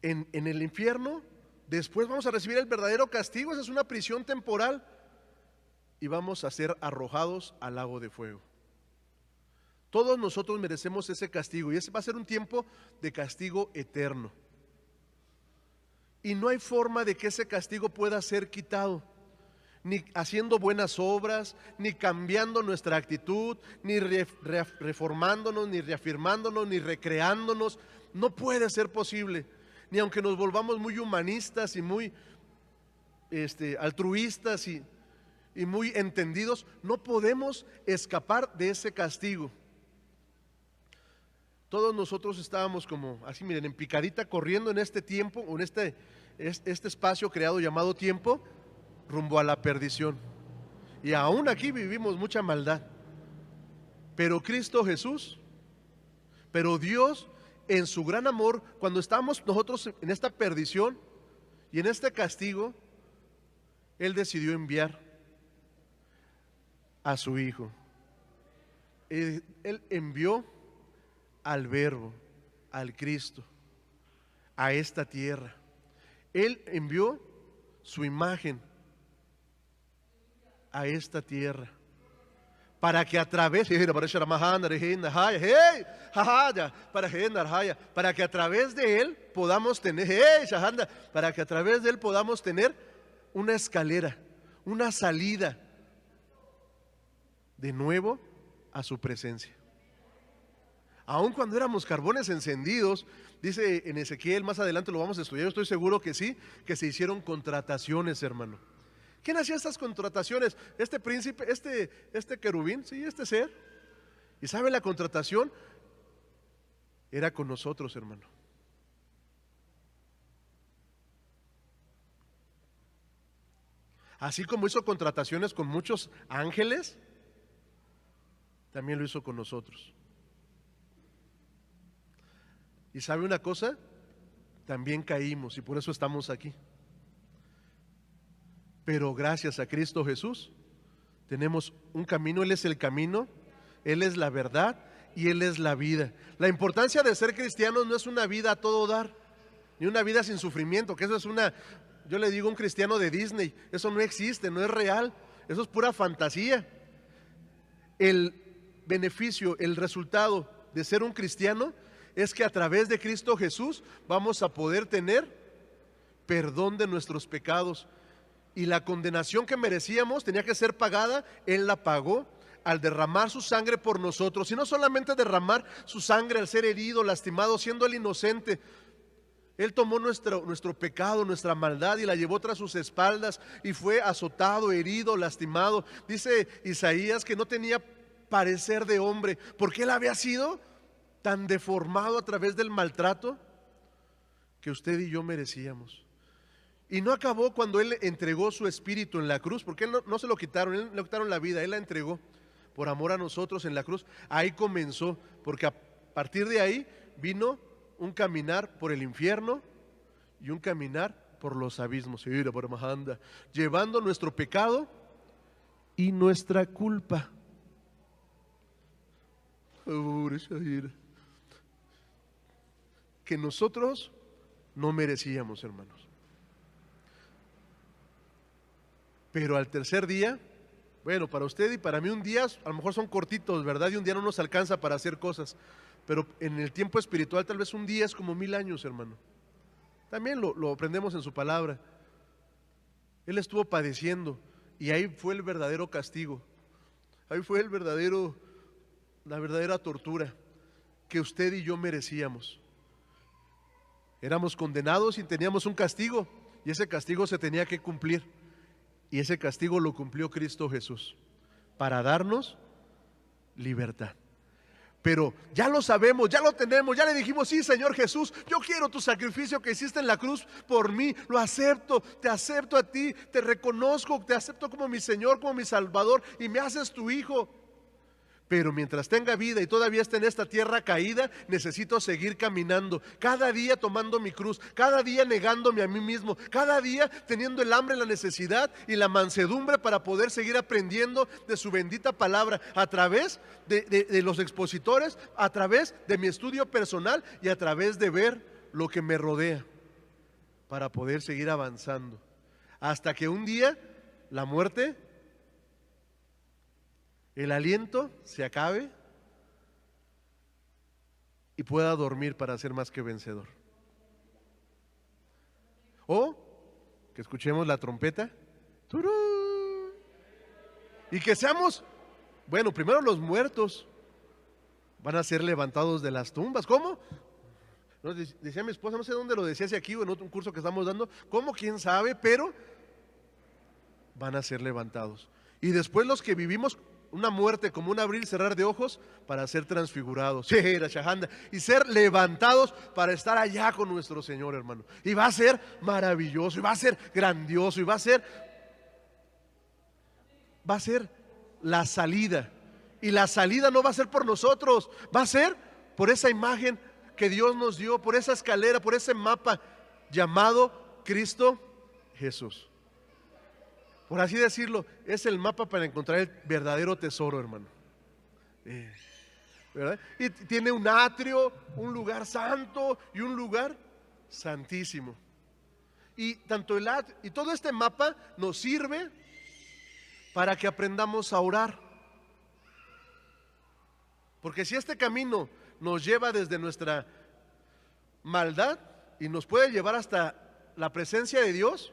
En el infierno, después vamos a recibir el verdadero castigo. Esa es una prisión temporal y vamos a ser arrojados al lago de fuego. Todos nosotros merecemos ese castigo y ese va a ser un tiempo de castigo eterno. Y no hay forma de que ese castigo pueda ser quitado, ni haciendo buenas obras, ni cambiando nuestra actitud, ni reformándonos, ni reafirmándonos, ni recreándonos. No puede ser posible. Ni aunque nos volvamos muy humanistas y muy altruistas y muy entendidos, no podemos escapar de ese castigo. Todos nosotros estábamos como así, miren, en picadita, corriendo en este tiempo, en este espacio creado llamado tiempo, rumbo a la perdición. Y aún aquí vivimos mucha maldad. Pero Cristo Jesús, pero Dios, en su gran amor, cuando estamos nosotros en esta perdición y en este castigo, Él decidió enviar a su Hijo. Él envió al Verbo, al Cristo, a esta tierra. Él envió su imagen a esta tierra para que a través para que a través de él podamos tener una escalera, una salida de nuevo a su presencia. Aun cuando éramos carbones encendidos, dice en Ezequiel, más adelante lo vamos a estudiar, yo estoy seguro que sí, que se hicieron contrataciones, hermano. ¿Quién hacía estas contrataciones? Este príncipe, este querubín, sí, este ser. ¿Y sabe la contratación? Era con nosotros, hermano. Así como hizo contrataciones con muchos ángeles, también lo hizo con nosotros. ¿Y sabe una cosa? También caímos y por eso estamos aquí. Pero gracias a Cristo Jesús tenemos un camino. Él es el camino, Él es la verdad y Él es la vida. La importancia de ser cristianos no es una vida a todo dar, ni una vida sin sufrimiento, que eso es yo le digo un cristiano de Disney. Eso no existe, no es real, eso es pura fantasía. El beneficio, el resultado de ser un cristiano es que a través de Cristo Jesús vamos a poder tener perdón de nuestros pecados. Y la condenación que merecíamos tenía que ser pagada, Él la pagó al derramar su sangre por nosotros. Y no solamente derramar su sangre al ser herido, lastimado, siendo Él inocente. Él tomó nuestro pecado, nuestra maldad y la llevó tras sus espaldas y fue azotado, herido, lastimado. Dice Isaías que no tenía parecer de hombre, porque Él había sido tan deformado a través del maltrato que usted y yo merecíamos. Y no acabó cuando Él entregó su espíritu en la cruz, porque Él no se lo quitaron, Él le quitaron la vida, Él la entregó por amor a nosotros en la cruz. Ahí comenzó, porque a partir de ahí vino un caminar por el infierno y un caminar por los abismos, llevando nuestro pecado y nuestra culpa. Pobre Shaira. Que nosotros no merecíamos, hermanos. Pero al tercer día, bueno, para usted y para mí un día a lo mejor son cortitos, ¿verdad? Y un día no nos alcanza para hacer cosas. Pero en el tiempo espiritual tal vez un día es como 1000 años, hermano. También lo aprendemos en su palabra. Él estuvo padeciendo y ahí fue el verdadero castigo. Ahí fue la verdadera tortura que usted y yo merecíamos. Éramos condenados y teníamos un castigo, y ese castigo se tenía que cumplir. Y ese castigo lo cumplió Cristo Jesús para darnos libertad. Pero ya lo sabemos, ya lo tenemos, ya le dijimos: sí, Señor Jesús, yo quiero tu sacrificio que hiciste en la cruz por mí, lo acepto, te acepto a ti, te reconozco, te acepto como mi Señor, como mi Salvador, y me haces tu hijo. Pero mientras tenga vida y todavía esté en esta tierra caída, necesito seguir caminando, cada día tomando mi cruz, cada día negándome a mí mismo, cada día teniendo el hambre, la necesidad y la mansedumbre para poder seguir aprendiendo de su bendita palabra a través de los expositores, a través de mi estudio personal y a través de ver lo que me rodea, para poder seguir avanzando hasta que un día la muerte, el aliento se acabe y pueda dormir para ser más que vencedor. O que escuchemos la trompeta, ¡turú!, y que seamos, bueno, primero los muertos van a ser levantados de las tumbas. ¿Cómo? Decía mi esposa, no sé dónde lo decía, si aquí o en otro curso que estamos dando, ¿cómo? ¿Quién sabe? Pero van a ser levantados. Y después los que vivimos una muerte como un abrir y cerrar de ojos, para ser transfigurados, y ser levantados para estar allá con nuestro Señor, hermano. Y va a ser maravilloso, y va a ser grandioso, y va a ser la salida. Y la salida no va a ser por nosotros, va a ser por esa imagen que Dios nos dio, por esa escalera, por ese mapa llamado Cristo Jesús. Por así decirlo, es el mapa para encontrar el verdadero tesoro, hermano. ¿Verdad? Y tiene un atrio, un lugar santo y un lugar santísimo. Y tanto el atrio y todo este mapa nos sirve para que aprendamos a orar. Porque si este camino nos lleva desde nuestra maldad y nos puede llevar hasta la presencia de Dios,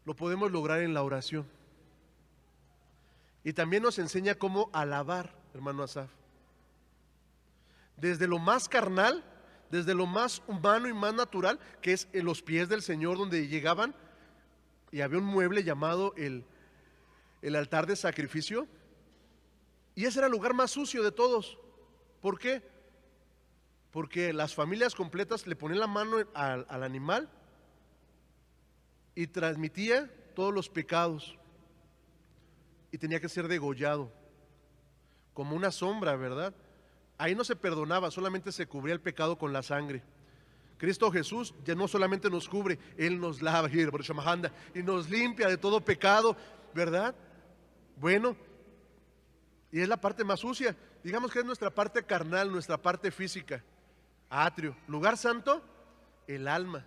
lo podemos lograr en la oración. Y también nos enseña cómo alabar, hermano Asaf. Desde lo más carnal, desde lo más humano y más natural, que es en los pies del Señor, donde llegaban y había un mueble llamado el altar de sacrificio. Y ese era el lugar más sucio de todos. ¿Por qué? Porque las familias completas le ponían la mano al animal y transmitía todos los pecados y tenía que ser degollado como una sombra, ¿verdad? Ahí no se perdonaba, solamente se cubría el pecado con la sangre. Cristo Jesús ya no solamente nos cubre, Él nos lava y nos limpia de todo pecado, ¿verdad? Bueno, y es la parte más sucia, digamos que es nuestra parte carnal, nuestra parte física. Atrio, lugar santo, el alma.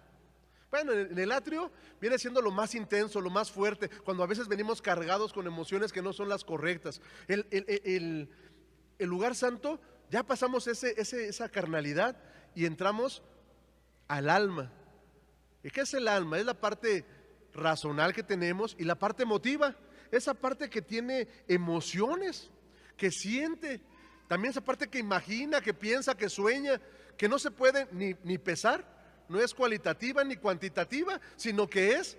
Bueno, en el atrio viene siendo lo más intenso, lo más fuerte, cuando a veces venimos cargados con emociones que no son las correctas. El lugar santo, ya pasamos esa carnalidad y entramos al alma. ¿Y qué es el alma? Es la parte racional que tenemos y la parte emotiva, esa parte que tiene emociones, que siente, también esa parte que imagina, que piensa, que sueña, que no se puede ni pesar. No es cualitativa ni cuantitativa, sino que es.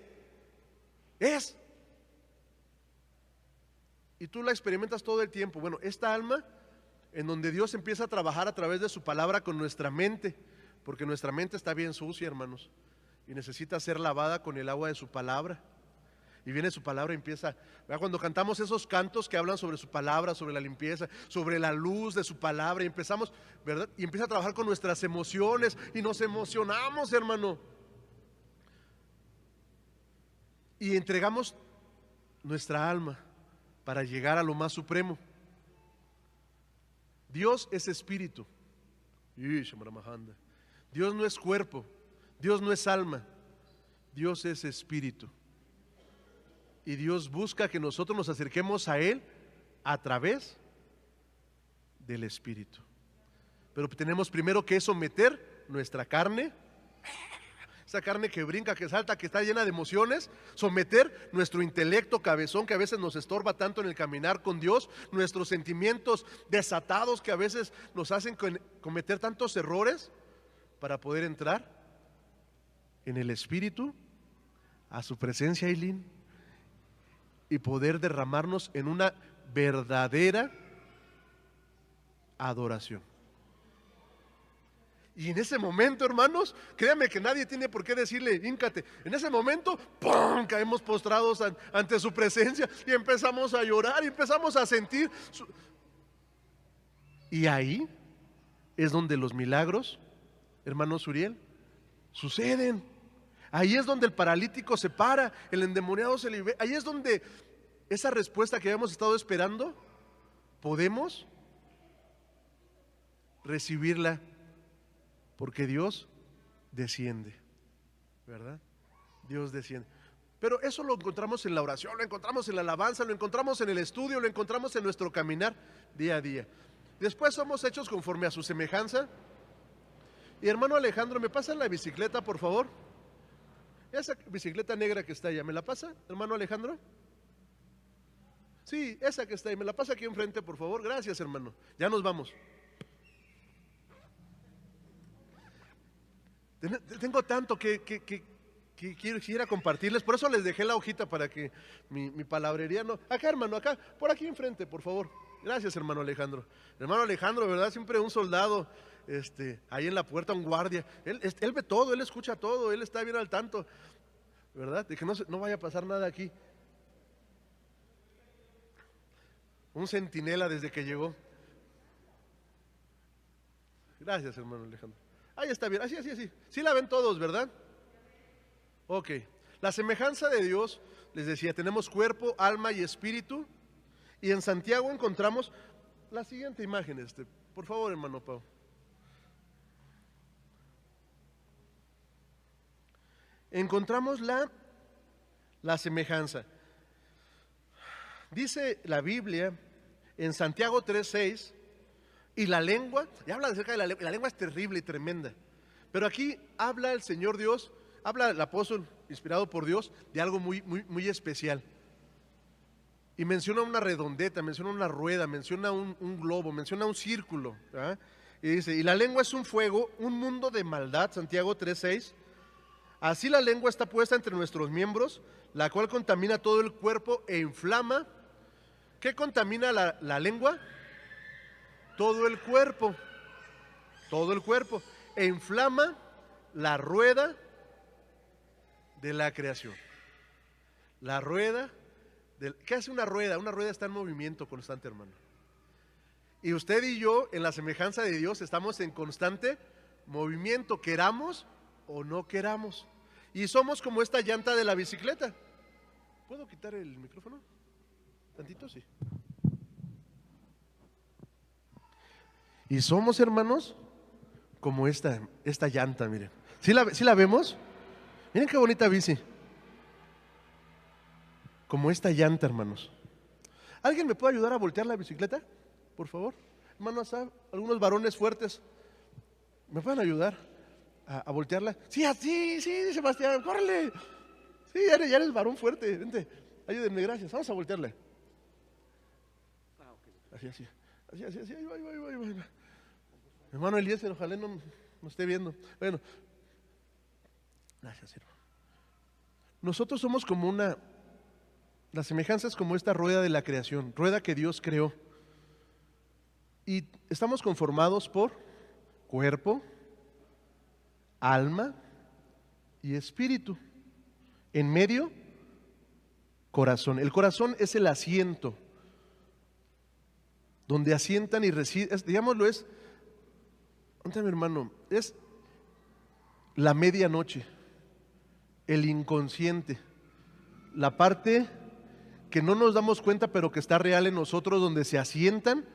Y tú la experimentas todo el tiempo. Bueno, esta alma en donde Dios empieza a trabajar a través de su palabra con nuestra mente, porque nuestra mente está bien sucia, hermanos, y necesita ser lavada con el agua de su palabra. Y viene su palabra y empieza, ¿verdad? Cuando cantamos esos cantos que hablan sobre su palabra, sobre la limpieza, sobre la luz de su palabra, y empezamos, ¿verdad? Y empieza a trabajar con nuestras emociones y nos emocionamos, hermano. Y entregamos nuestra alma para llegar a lo más supremo. Dios es espíritu. Dios no es cuerpo, Dios no es alma, Dios es espíritu. Y Dios busca que nosotros nos acerquemos a Él a través del espíritu. Pero tenemos primero que someter nuestra carne, esa carne que brinca, que salta, que está llena de emociones, someter nuestro intelecto cabezón que a veces nos estorba tanto en el caminar con Dios, nuestros sentimientos desatados que a veces nos hacen cometer tantos errores, para poder entrar en el Espíritu, a su presencia, Eileen, y poder derramarnos en una verdadera adoración. Y en ese momento, hermanos, créanme que nadie tiene por qué decirle, híncate. En ese momento, ¡pum!, caemos postrados ante su presencia y empezamos a llorar y empezamos a sentir. Y ahí es donde los milagros, hermanos Uriel, suceden. Ahí es donde el paralítico se para, el endemoniado se libera. Ahí es donde esa respuesta que habíamos estado esperando, podemos recibirla. Porque Dios desciende, ¿verdad? Dios desciende. Pero eso lo encontramos en la oración, lo encontramos en la alabanza, lo encontramos en el estudio, lo encontramos en nuestro caminar día a día. Después somos hechos conforme a su semejanza. Y hermano Alejandro, ¿me pasa la bicicleta, por favor? Esa bicicleta negra que está allá, ¿me la pasa, hermano Alejandro? Sí, esa que está ahí, ¿me la pasa aquí enfrente, por favor? Gracias, hermano. Ya nos vamos. Tengo tanto que quisiera compartirles, por eso les dejé la hojita para que mi palabrería no. Acá, hermano, acá, por aquí enfrente, por favor. Gracias, hermano Alejandro. Hermano Alejandro, ¿verdad? Siempre un soldado, ahí en la puerta, un guardia. Él ve todo, él escucha todo, él está bien al tanto, ¿verdad? De que no vaya a pasar nada aquí. Un centinela desde que llegó. Gracias, hermano Alejandro. Ahí está bien, así. Sí la ven todos, ¿verdad? Ok. La semejanza de Dios, les decía, tenemos cuerpo, alma y espíritu. Y en Santiago encontramos la siguiente imagen, por favor, hermano Pau. Encontramos la semejanza. Dice la Biblia en Santiago 3:6, y la lengua, y habla acerca de la lengua es terrible y tremenda, pero aquí habla el Señor Dios, habla el apóstol inspirado por Dios de algo muy especial. Y menciona una redondeta, menciona una rueda, menciona un globo, menciona un círculo, ¿verdad? Y dice, y la lengua es un fuego, un mundo de maldad, Santiago 3:6. Así la lengua está puesta entre nuestros miembros, la cual contamina todo el cuerpo e inflama. ¿Qué contamina la lengua? Todo el cuerpo, e inflama la rueda de la creación. La rueda, ¿qué hace una rueda? Una rueda está en movimiento constante, hermano. Y usted y yo, en la semejanza de Dios, estamos en constante movimiento, queramos o no queramos. Y somos como esta llanta de la bicicleta. ¿Puedo quitar el micrófono? ¿Tantito? Sí. Y somos, hermanos, como esta llanta, miren. ¿Sí la vemos? Miren qué bonita bici. Como esta llanta, hermanos. ¿Alguien me puede ayudar a voltear la bicicleta? Por favor. Hermanos, algunos varones fuertes, ¿me pueden ayudar a voltearla? Sí, así, sí, Sebastián, córrele. Sí, ya eres varón fuerte, vente, ayúdenme, gracias. Vamos a voltearla. Así, ahí va. Hermano Eliezer, ojalá no esté viendo. Bueno, gracias, hermano. Nosotros somos como la semejanza es como esta rueda de la creación, rueda que Dios creó. Y estamos conformados por cuerpo, alma y espíritu. En medio, corazón. El corazón es el asiento donde asientan y residen, digámoslo, mi hermano, es la medianoche, el inconsciente, la parte que no nos damos cuenta pero que está real en nosotros, donde se asientan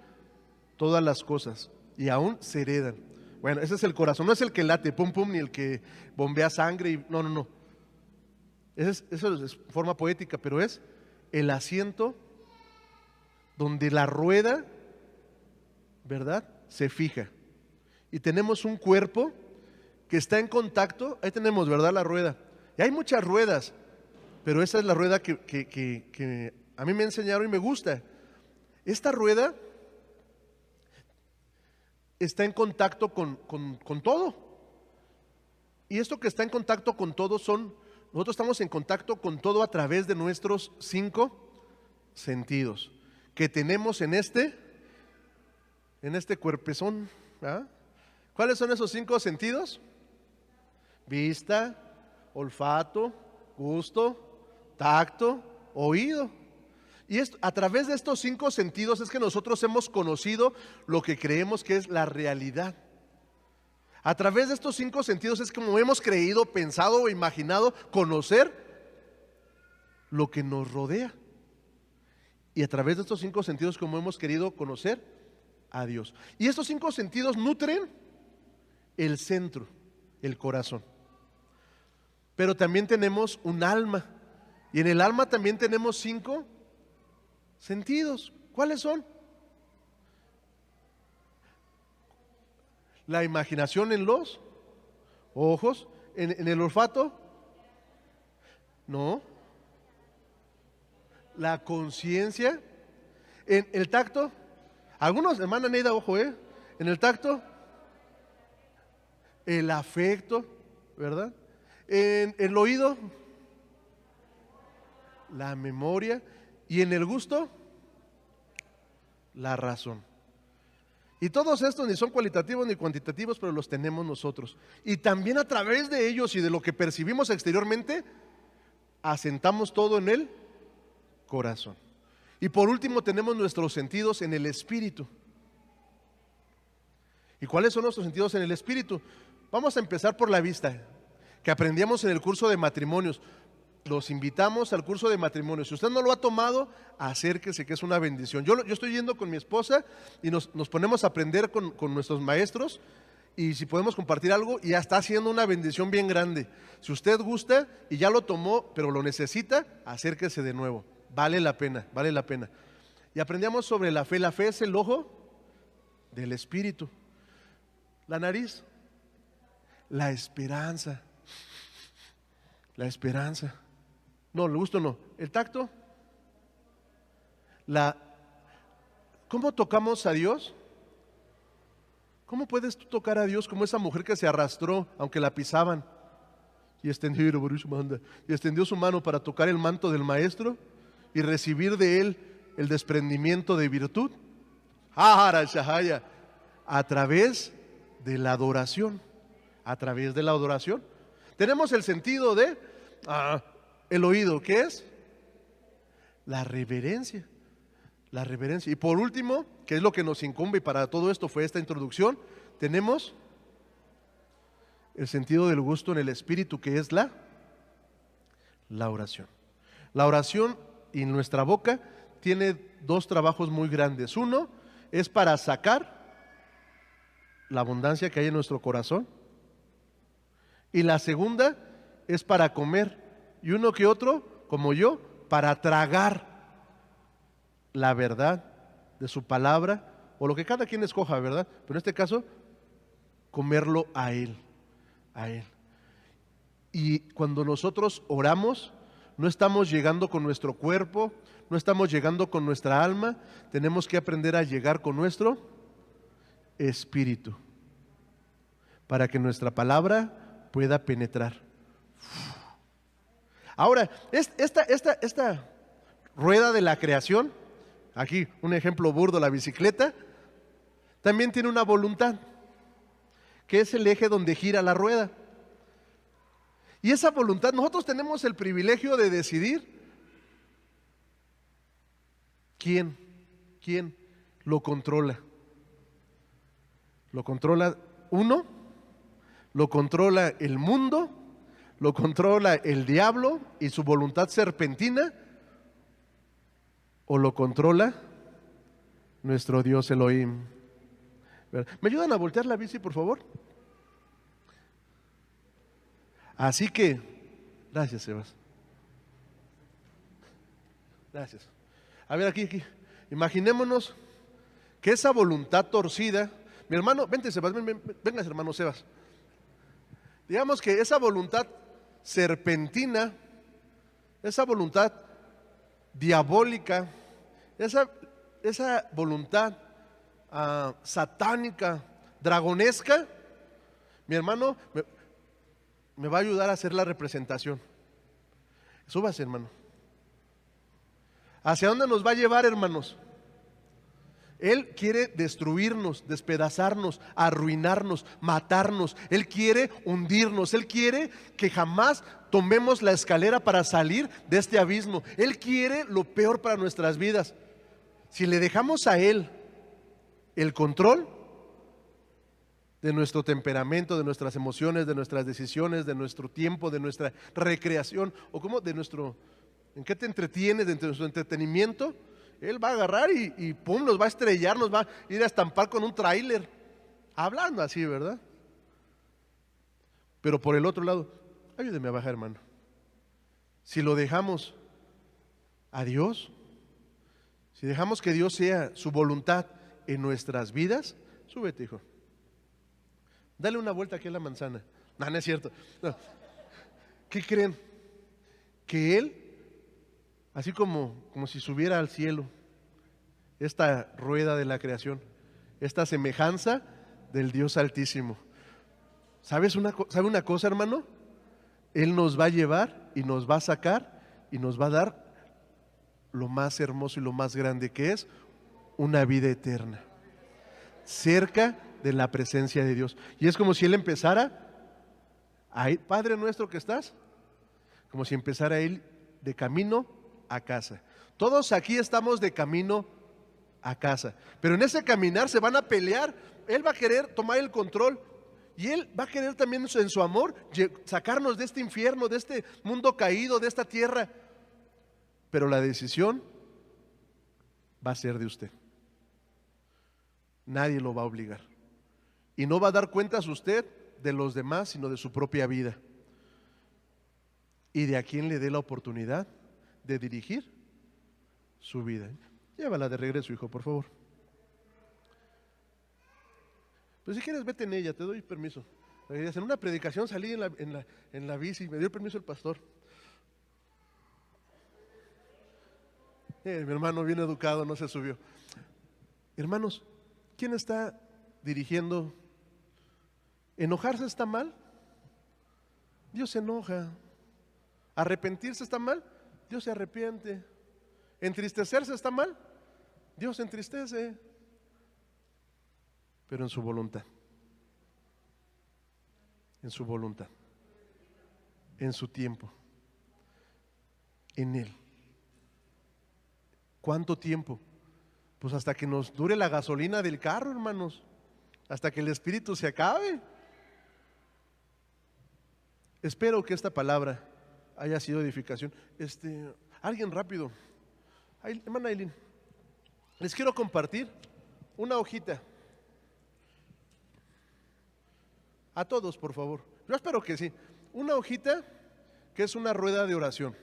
todas las cosas y aún se heredan. Bueno, ese es el corazón, no es el que late, pum, pum, ni el que bombea sangre. No, no, no. Eso es forma poética, pero es el asiento donde la rueda, ¿verdad?, se fija. Y tenemos un cuerpo que está en contacto. Ahí tenemos, ¿verdad?, la rueda. Y hay muchas ruedas, pero esa es la rueda que a mí me enseñaron y me gusta. Esta rueda está en contacto con todo. Y esto que está en contacto con todo nosotros estamos en contacto con todo a través de nuestros 5 sentidos que tenemos en este cuerpezón. ¿Ah? ¿Cuáles son esos 5 sentidos? Vista, olfato, gusto, tacto, oído. Y a través de estos 5 sentidos es que nosotros hemos conocido lo que creemos que es la realidad. A través de estos 5 sentidos es como hemos creído, pensado o imaginado conocer lo que nos rodea. Y a través de estos 5 sentidos como hemos querido conocer a Dios. Y estos 5 sentidos nutren el centro, el corazón. Pero también tenemos un alma. Y en el alma también tenemos 5 sentidos. ¿Cuáles son? La imaginación en los ojos, en el olfato, no. La conciencia, en el tacto, algunos, hermana Neida, ojo, en el tacto, el afecto, ¿verdad? En el oído, la memoria, y en el gusto, la razón. Y todos estos ni son cualitativos ni cuantitativos, pero los tenemos nosotros. Y también a través de ellos y de lo que percibimos exteriormente, asentamos todo en el corazón. Y por último tenemos nuestros sentidos en el espíritu. ¿Y cuáles son nuestros sentidos en el espíritu? Vamos a empezar por la vista, que aprendíamos en el curso de matrimonios. Los invitamos al curso de matrimonios. Si usted no lo ha tomado, acérquese, que es una bendición. Yo estoy yendo con mi esposa y nos ponemos a aprender con nuestros maestros, y si podemos compartir algo, y ya está haciendo una bendición bien grande. Si usted gusta y ya lo tomó, pero lo necesita, acérquese de nuevo. Vale la pena, vale la pena. Y aprendíamos sobre la fe. La fe es el ojo del espíritu. La nariz, la esperanza. La esperanza. No, el gusto no. El tacto. ¿Cómo tocamos a Dios? ¿Cómo puedes tú tocar a Dios como esa mujer que se arrastró aunque la pisaban? Y extendió su mano para tocar el manto del maestro y recibir de él el desprendimiento de virtud. A través de la adoración. A través de la adoración. Tenemos el sentido de el oído, ¿qué es? La reverencia. La reverencia. Y por último, que es lo que nos incumbe, y para todo esto fue esta introducción, tenemos el sentido del gusto en el espíritu, que es la oración. La oración en nuestra boca tiene 2 trabajos muy grandes. Uno es para sacar la abundancia que hay en nuestro corazón, y la segunda es para comer, y uno que otro, como yo, para tragar la verdad de su palabra, o lo que cada quien escoja, ¿verdad? Pero en este caso, comerlo a Él, a Él. Y cuando nosotros oramos, no estamos llegando con nuestro cuerpo, no estamos llegando con nuestra alma, tenemos que aprender a llegar con nuestro espíritu, para que nuestra palabra pueda penetrar. Ahora, esta rueda de la creación, aquí un ejemplo burdo, la bicicleta, también tiene una voluntad, que es el eje donde gira la rueda. Y esa voluntad, nosotros tenemos el privilegio de decidir quién lo controla. Lo controla uno, lo controla el mundo, lo controla el diablo y su voluntad serpentina, o lo controla nuestro Dios Elohim. ¿Me ayudan a voltear la bici, por favor? Así que, gracias, Sebas. Gracias. A ver, aquí. Imaginémonos que esa voluntad torcida, mi hermano, vente, Sebas, vengas, hermano Sebas. Digamos que esa voluntad serpentina, esa voluntad diabólica, esa voluntad satánica, dragonesca, mi hermano me va a ayudar a hacer la representación. Súbase, hermano. ¿Hacia dónde nos va a llevar, hermanos? Él quiere destruirnos, despedazarnos, arruinarnos, matarnos. Él quiere hundirnos. Él quiere que jamás tomemos la escalera para salir de este abismo. Él quiere lo peor para nuestras vidas. Si le dejamos a Él el control de nuestro temperamento, de nuestras emociones, de nuestras decisiones, de nuestro tiempo, de nuestra recreación, o como de nuestro, ¿en qué te entretienes? De nuestro entretenimiento, Él va a agarrar y pum, nos va a estrellar, nos va a ir a estampar con un tráiler, hablando así, ¿verdad? Pero por el otro lado, ayúdeme a bajar, hermano. Si lo dejamos a Dios, si dejamos que Dios sea su voluntad en nuestras vidas, súbete, hijo. Dale una vuelta aquí a la manzana. No, no es cierto. No. ¿Qué creen? Que Él, así como si subiera al cielo, esta rueda de la creación, esta semejanza del Dios Altísimo. ¿Sabe una cosa, hermano? Él nos va a llevar y nos va a sacar y nos va a dar lo más hermoso y lo más grande, que es una vida eterna, cerca de la presencia de Dios. Y es como si Él empezara a ir, Padre nuestro que estás, como si empezara Él de camino a casa. Todos aquí estamos de camino a casa, pero en ese caminar se van a pelear. Él va a querer tomar el control y Él va a querer también en su amor sacarnos de este infierno, de este mundo caído, de esta tierra. Pero la decisión va a ser de usted. Nadie lo va a obligar. Y no va a dar cuentas usted de los demás, sino de su propia vida. Y de a quien le dé la oportunidad de dirigir su vida. Llévala de regreso, hijo, por favor. Pues si quieres, vete en ella, te doy permiso. En una predicación salí en la bici, me dio permiso el pastor. Mi hermano bien educado no se subió. Hermanos, ¿quién está dirigiendo? ¿Enojarse está mal? Dios se enoja. ¿Arrepentirse está mal? Dios se arrepiente. ¿Entristecerse está mal? Dios se entristece. Pero en su voluntad. En su voluntad. En su tiempo. En Él. ¿Cuánto tiempo? Pues hasta que nos dure la gasolina del carro, hermanos. Hasta que el espíritu se acabe. Espero que esta palabra haya sido edificación. Alguien rápido. Hermana Aileen, les quiero compartir una hojita. A todos, por favor. Yo espero que sí. Una hojita que es una rueda de oración.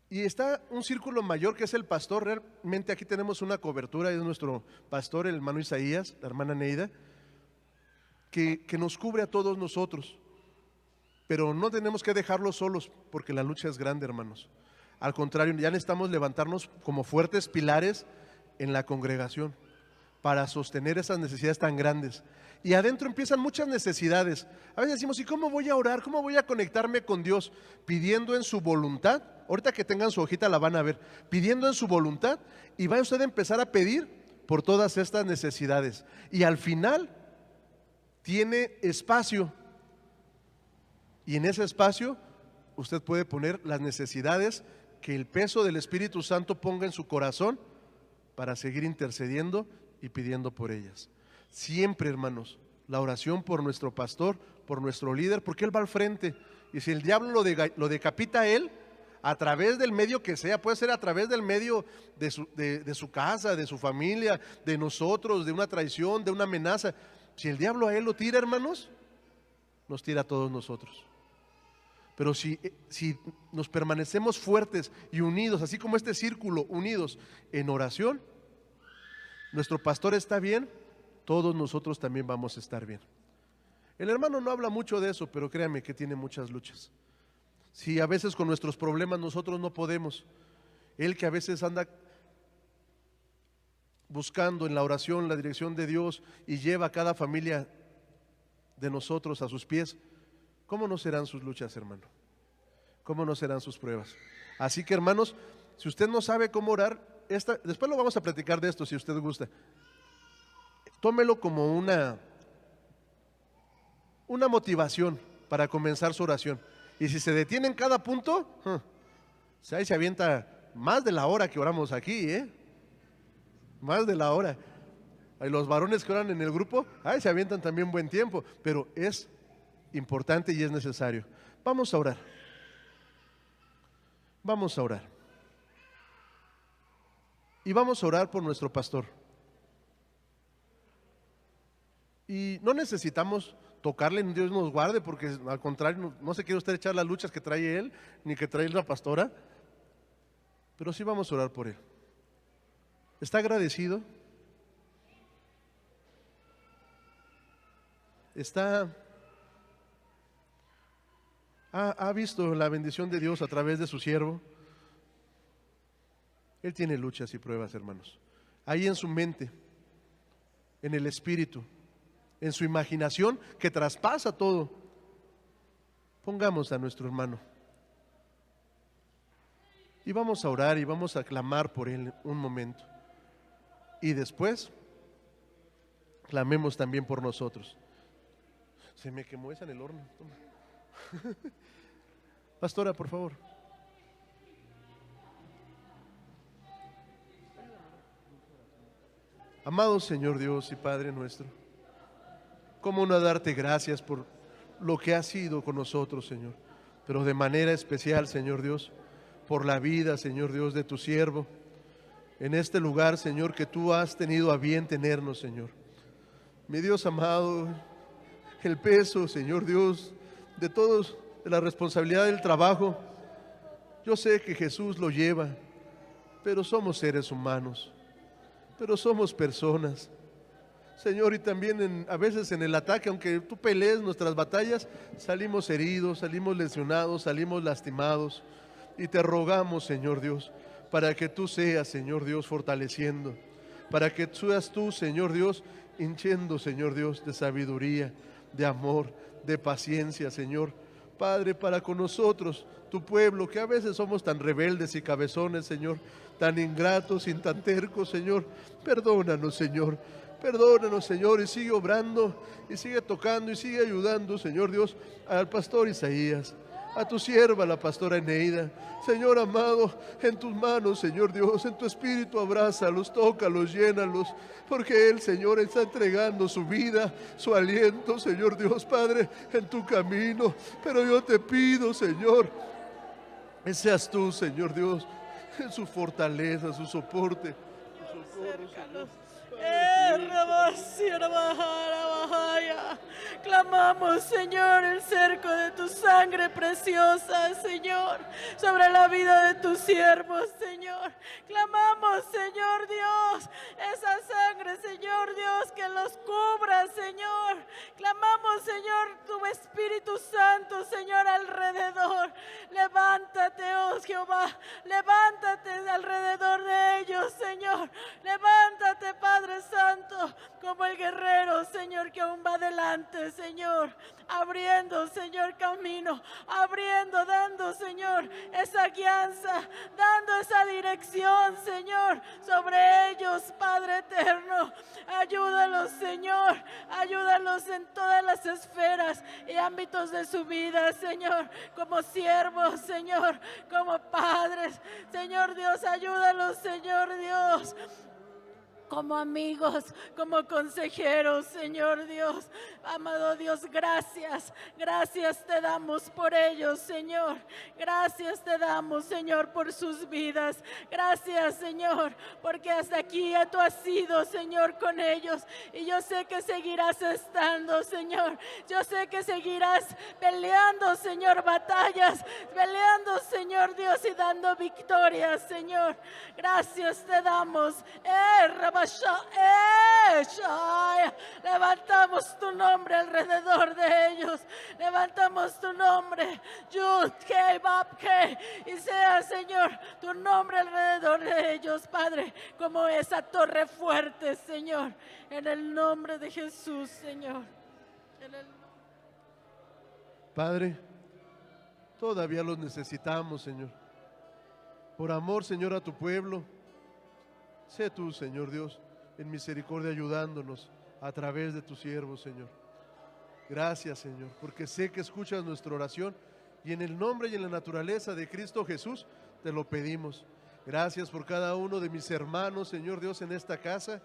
Y está un círculo mayor que es el pastor. Realmente aquí tenemos una cobertura, es nuestro pastor, el hermano Isaías, la hermana Neida, que nos cubre a todos nosotros. Pero no tenemos que dejarlos solos, porque la lucha es grande, hermanos. Al contrario, ya necesitamos levantarnos como fuertes pilares en la congregación para sostener esas necesidades tan grandes. Y adentro empiezan muchas necesidades. A veces decimos, ¿y cómo voy a orar? ¿Cómo voy a conectarme con Dios? Pidiendo en su voluntad. Ahorita que tengan su hojita la van a ver. Pidiendo en su voluntad, y va usted a empezar a pedir por todas estas necesidades. Y al final tiene espacio. Y en ese espacio usted puede poner las necesidades que el peso del Espíritu Santo ponga en su corazón para seguir intercediendo y pidiendo por ellas. Siempre, hermanos, la oración por nuestro pastor, por nuestro líder, porque él va al frente. Y si el diablo lo decapita a él, a través del medio que sea, puede ser a través del medio de su casa, de su familia, de nosotros, de una traición, de una amenaza. Si el diablo a él lo tira, hermanos, nos tira a todos nosotros. Pero si nos permanecemos fuertes y unidos, así como este círculo, unidos en oración, nuestro pastor está bien, todos nosotros también vamos a estar bien. El hermano no habla mucho de eso, pero créame que tiene muchas luchas. Si a veces con nuestros problemas nosotros no podemos, él que a veces anda buscando en la oración la dirección de Dios y lleva a cada familia de nosotros a sus pies, ¿cómo no serán sus luchas, hermano? ¿Cómo no serán sus pruebas? Así que, hermanos, si usted no sabe cómo orar, después lo vamos a platicar de esto si usted gusta. Tómelo como una motivación para comenzar su oración. Y si se detiene en cada punto, ahí se avienta más de la hora que oramos aquí, más de la hora. Y los varones que oran en el grupo, ahí se avientan también buen tiempo, pero es importante y es necesario. Vamos a orar. Vamos a orar. Y vamos a orar por nuestro pastor. Y no necesitamos tocarle, Dios nos guarde, porque al contrario, no se quiere usted echar las luchas que trae él, ni que trae la pastora, pero sí vamos a orar por él. ¿Está agradecido? ¿Ha visto la bendición de Dios a través de su siervo? Él tiene luchas y pruebas, hermanos. Ahí en su mente, en el espíritu, en su imaginación que traspasa todo. Pongamos a nuestro hermano y vamos a orar y vamos a clamar por él un momento. Y después clamemos también por nosotros. Se me quemó esa en el horno. Toma. Pastora, por favor. Amado Señor Dios y Padre nuestro, ¿cómo no darte gracias por lo que has sido con nosotros, Señor? Pero de manera especial, Señor Dios, por la vida, Señor Dios, de tu siervo, en este lugar, Señor, que tú has tenido a bien tenernos, Señor. Mi Dios amado, el peso, Señor Dios, de todos, de la responsabilidad del trabajo, yo sé que Jesús lo lleva, pero somos seres humanos, pero somos personas, Señor, y también a veces en el ataque, aunque tú pelees nuestras batallas, salimos heridos, salimos lesionados, salimos lastimados, y te rogamos, Señor Dios, para que tú seas, Señor Dios, fortaleciendo, para que seas tú, Señor Dios, hinchiendo, Señor Dios, de sabiduría, de amor, de paciencia, Señor. Padre, para con nosotros, tu pueblo, que a veces somos tan rebeldes y cabezones, Señor, tan ingratos y tan tercos, Señor, perdónanos, Señor. Perdónanos, Señor, y sigue obrando, y sigue tocando, y sigue ayudando, Señor Dios, al pastor Isaías, a tu sierva, la pastora Eneida. Señor amado, en tus manos, Señor Dios, en tu espíritu abrázalos, tócalos, llénalos, porque Él, Señor, está entregando su vida, su aliento, Señor Dios, Padre, en tu camino. Pero yo te pido, Señor, que seas tú, Señor Dios, en su fortaleza, su soporte, su socorro, Señor. Clamamos, Señor, el cerco de tu sangre preciosa, Señor, sobre la vida de tus siervos, Señor. Clamamos, Señor Dios, esa sangre, Señor Dios, que los cubra, Señor. Clamamos, Señor, tu Espíritu Santo, Señor, alrededor. Levántate, oh Jehová, levántate alrededor de ellos, Señor. Levántate, Padre Santo, como el guerrero, Señor, que aún va adelante, Señor, abriendo, Señor, camino, abriendo, dando, Señor, esa guianza, dando esa dirección, Señor, sobre ellos, Padre eterno. Ayúdalos, Señor, ayúdalos en todas las esferas y ámbitos de su vida, Señor, como siervos, Señor, como padres, Señor Dios, ayúdalos, Señor Dios. como amigos, como consejeros, Señor Dios. Amado Dios, gracias. Gracias te damos por ellos, Señor. Gracias te damos, Señor, por sus vidas. Gracias, Señor, porque hasta aquí ya tú has sido, Señor, con ellos. Y yo sé que seguirás estando, Señor. Yo sé que seguirás peleando, Señor, batallas. Peleando, Señor Dios, y dando victorias, Señor. Gracias te damos. Levantamos tu nombre alrededor de ellos. Levantamos tu nombre. Yud, Kei, Bab, Kei. Y sea, Señor, tu nombre alrededor de ellos, Padre, como esa torre fuerte, Señor. En el nombre de Jesús, Señor. Padre, todavía los necesitamos, Señor. Por amor, Señor, a tu pueblo, sé tú, Señor Dios, en misericordia ayudándonos a través de tus siervos, Señor. Gracias, Señor, porque sé que escuchas nuestra oración y en el nombre y en la naturaleza de Cristo Jesús te lo pedimos. Gracias por cada uno de mis hermanos, Señor Dios, en esta casa.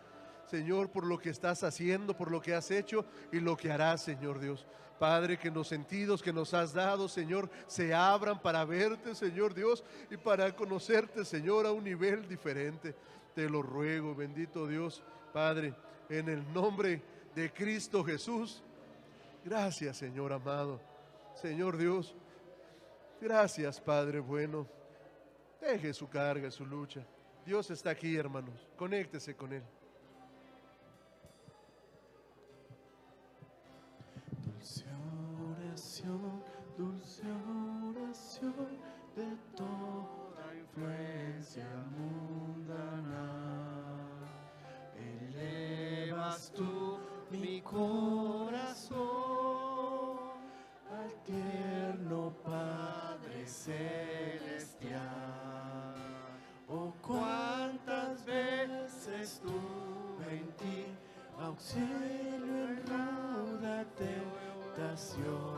Señor, por lo que estás haciendo, por lo que has hecho y lo que harás, Señor Dios. Padre, que los sentidos que nos has dado, Señor, se abran para verte, Señor Dios, y para conocerte, Señor, a un nivel diferente. Te lo ruego, bendito Dios, Padre, en el nombre de Cristo Jesús. Gracias, Señor amado. Señor Dios, gracias, Padre bueno. Deje su carga, su lucha. Dios está aquí, hermanos. Conéctese con Él. Dulce oración de toda influencia mundana. Elevas tú mi corazón al tierno Padre celestial. Oh, cuántas veces tuve en ti auxilio en ruda tentación.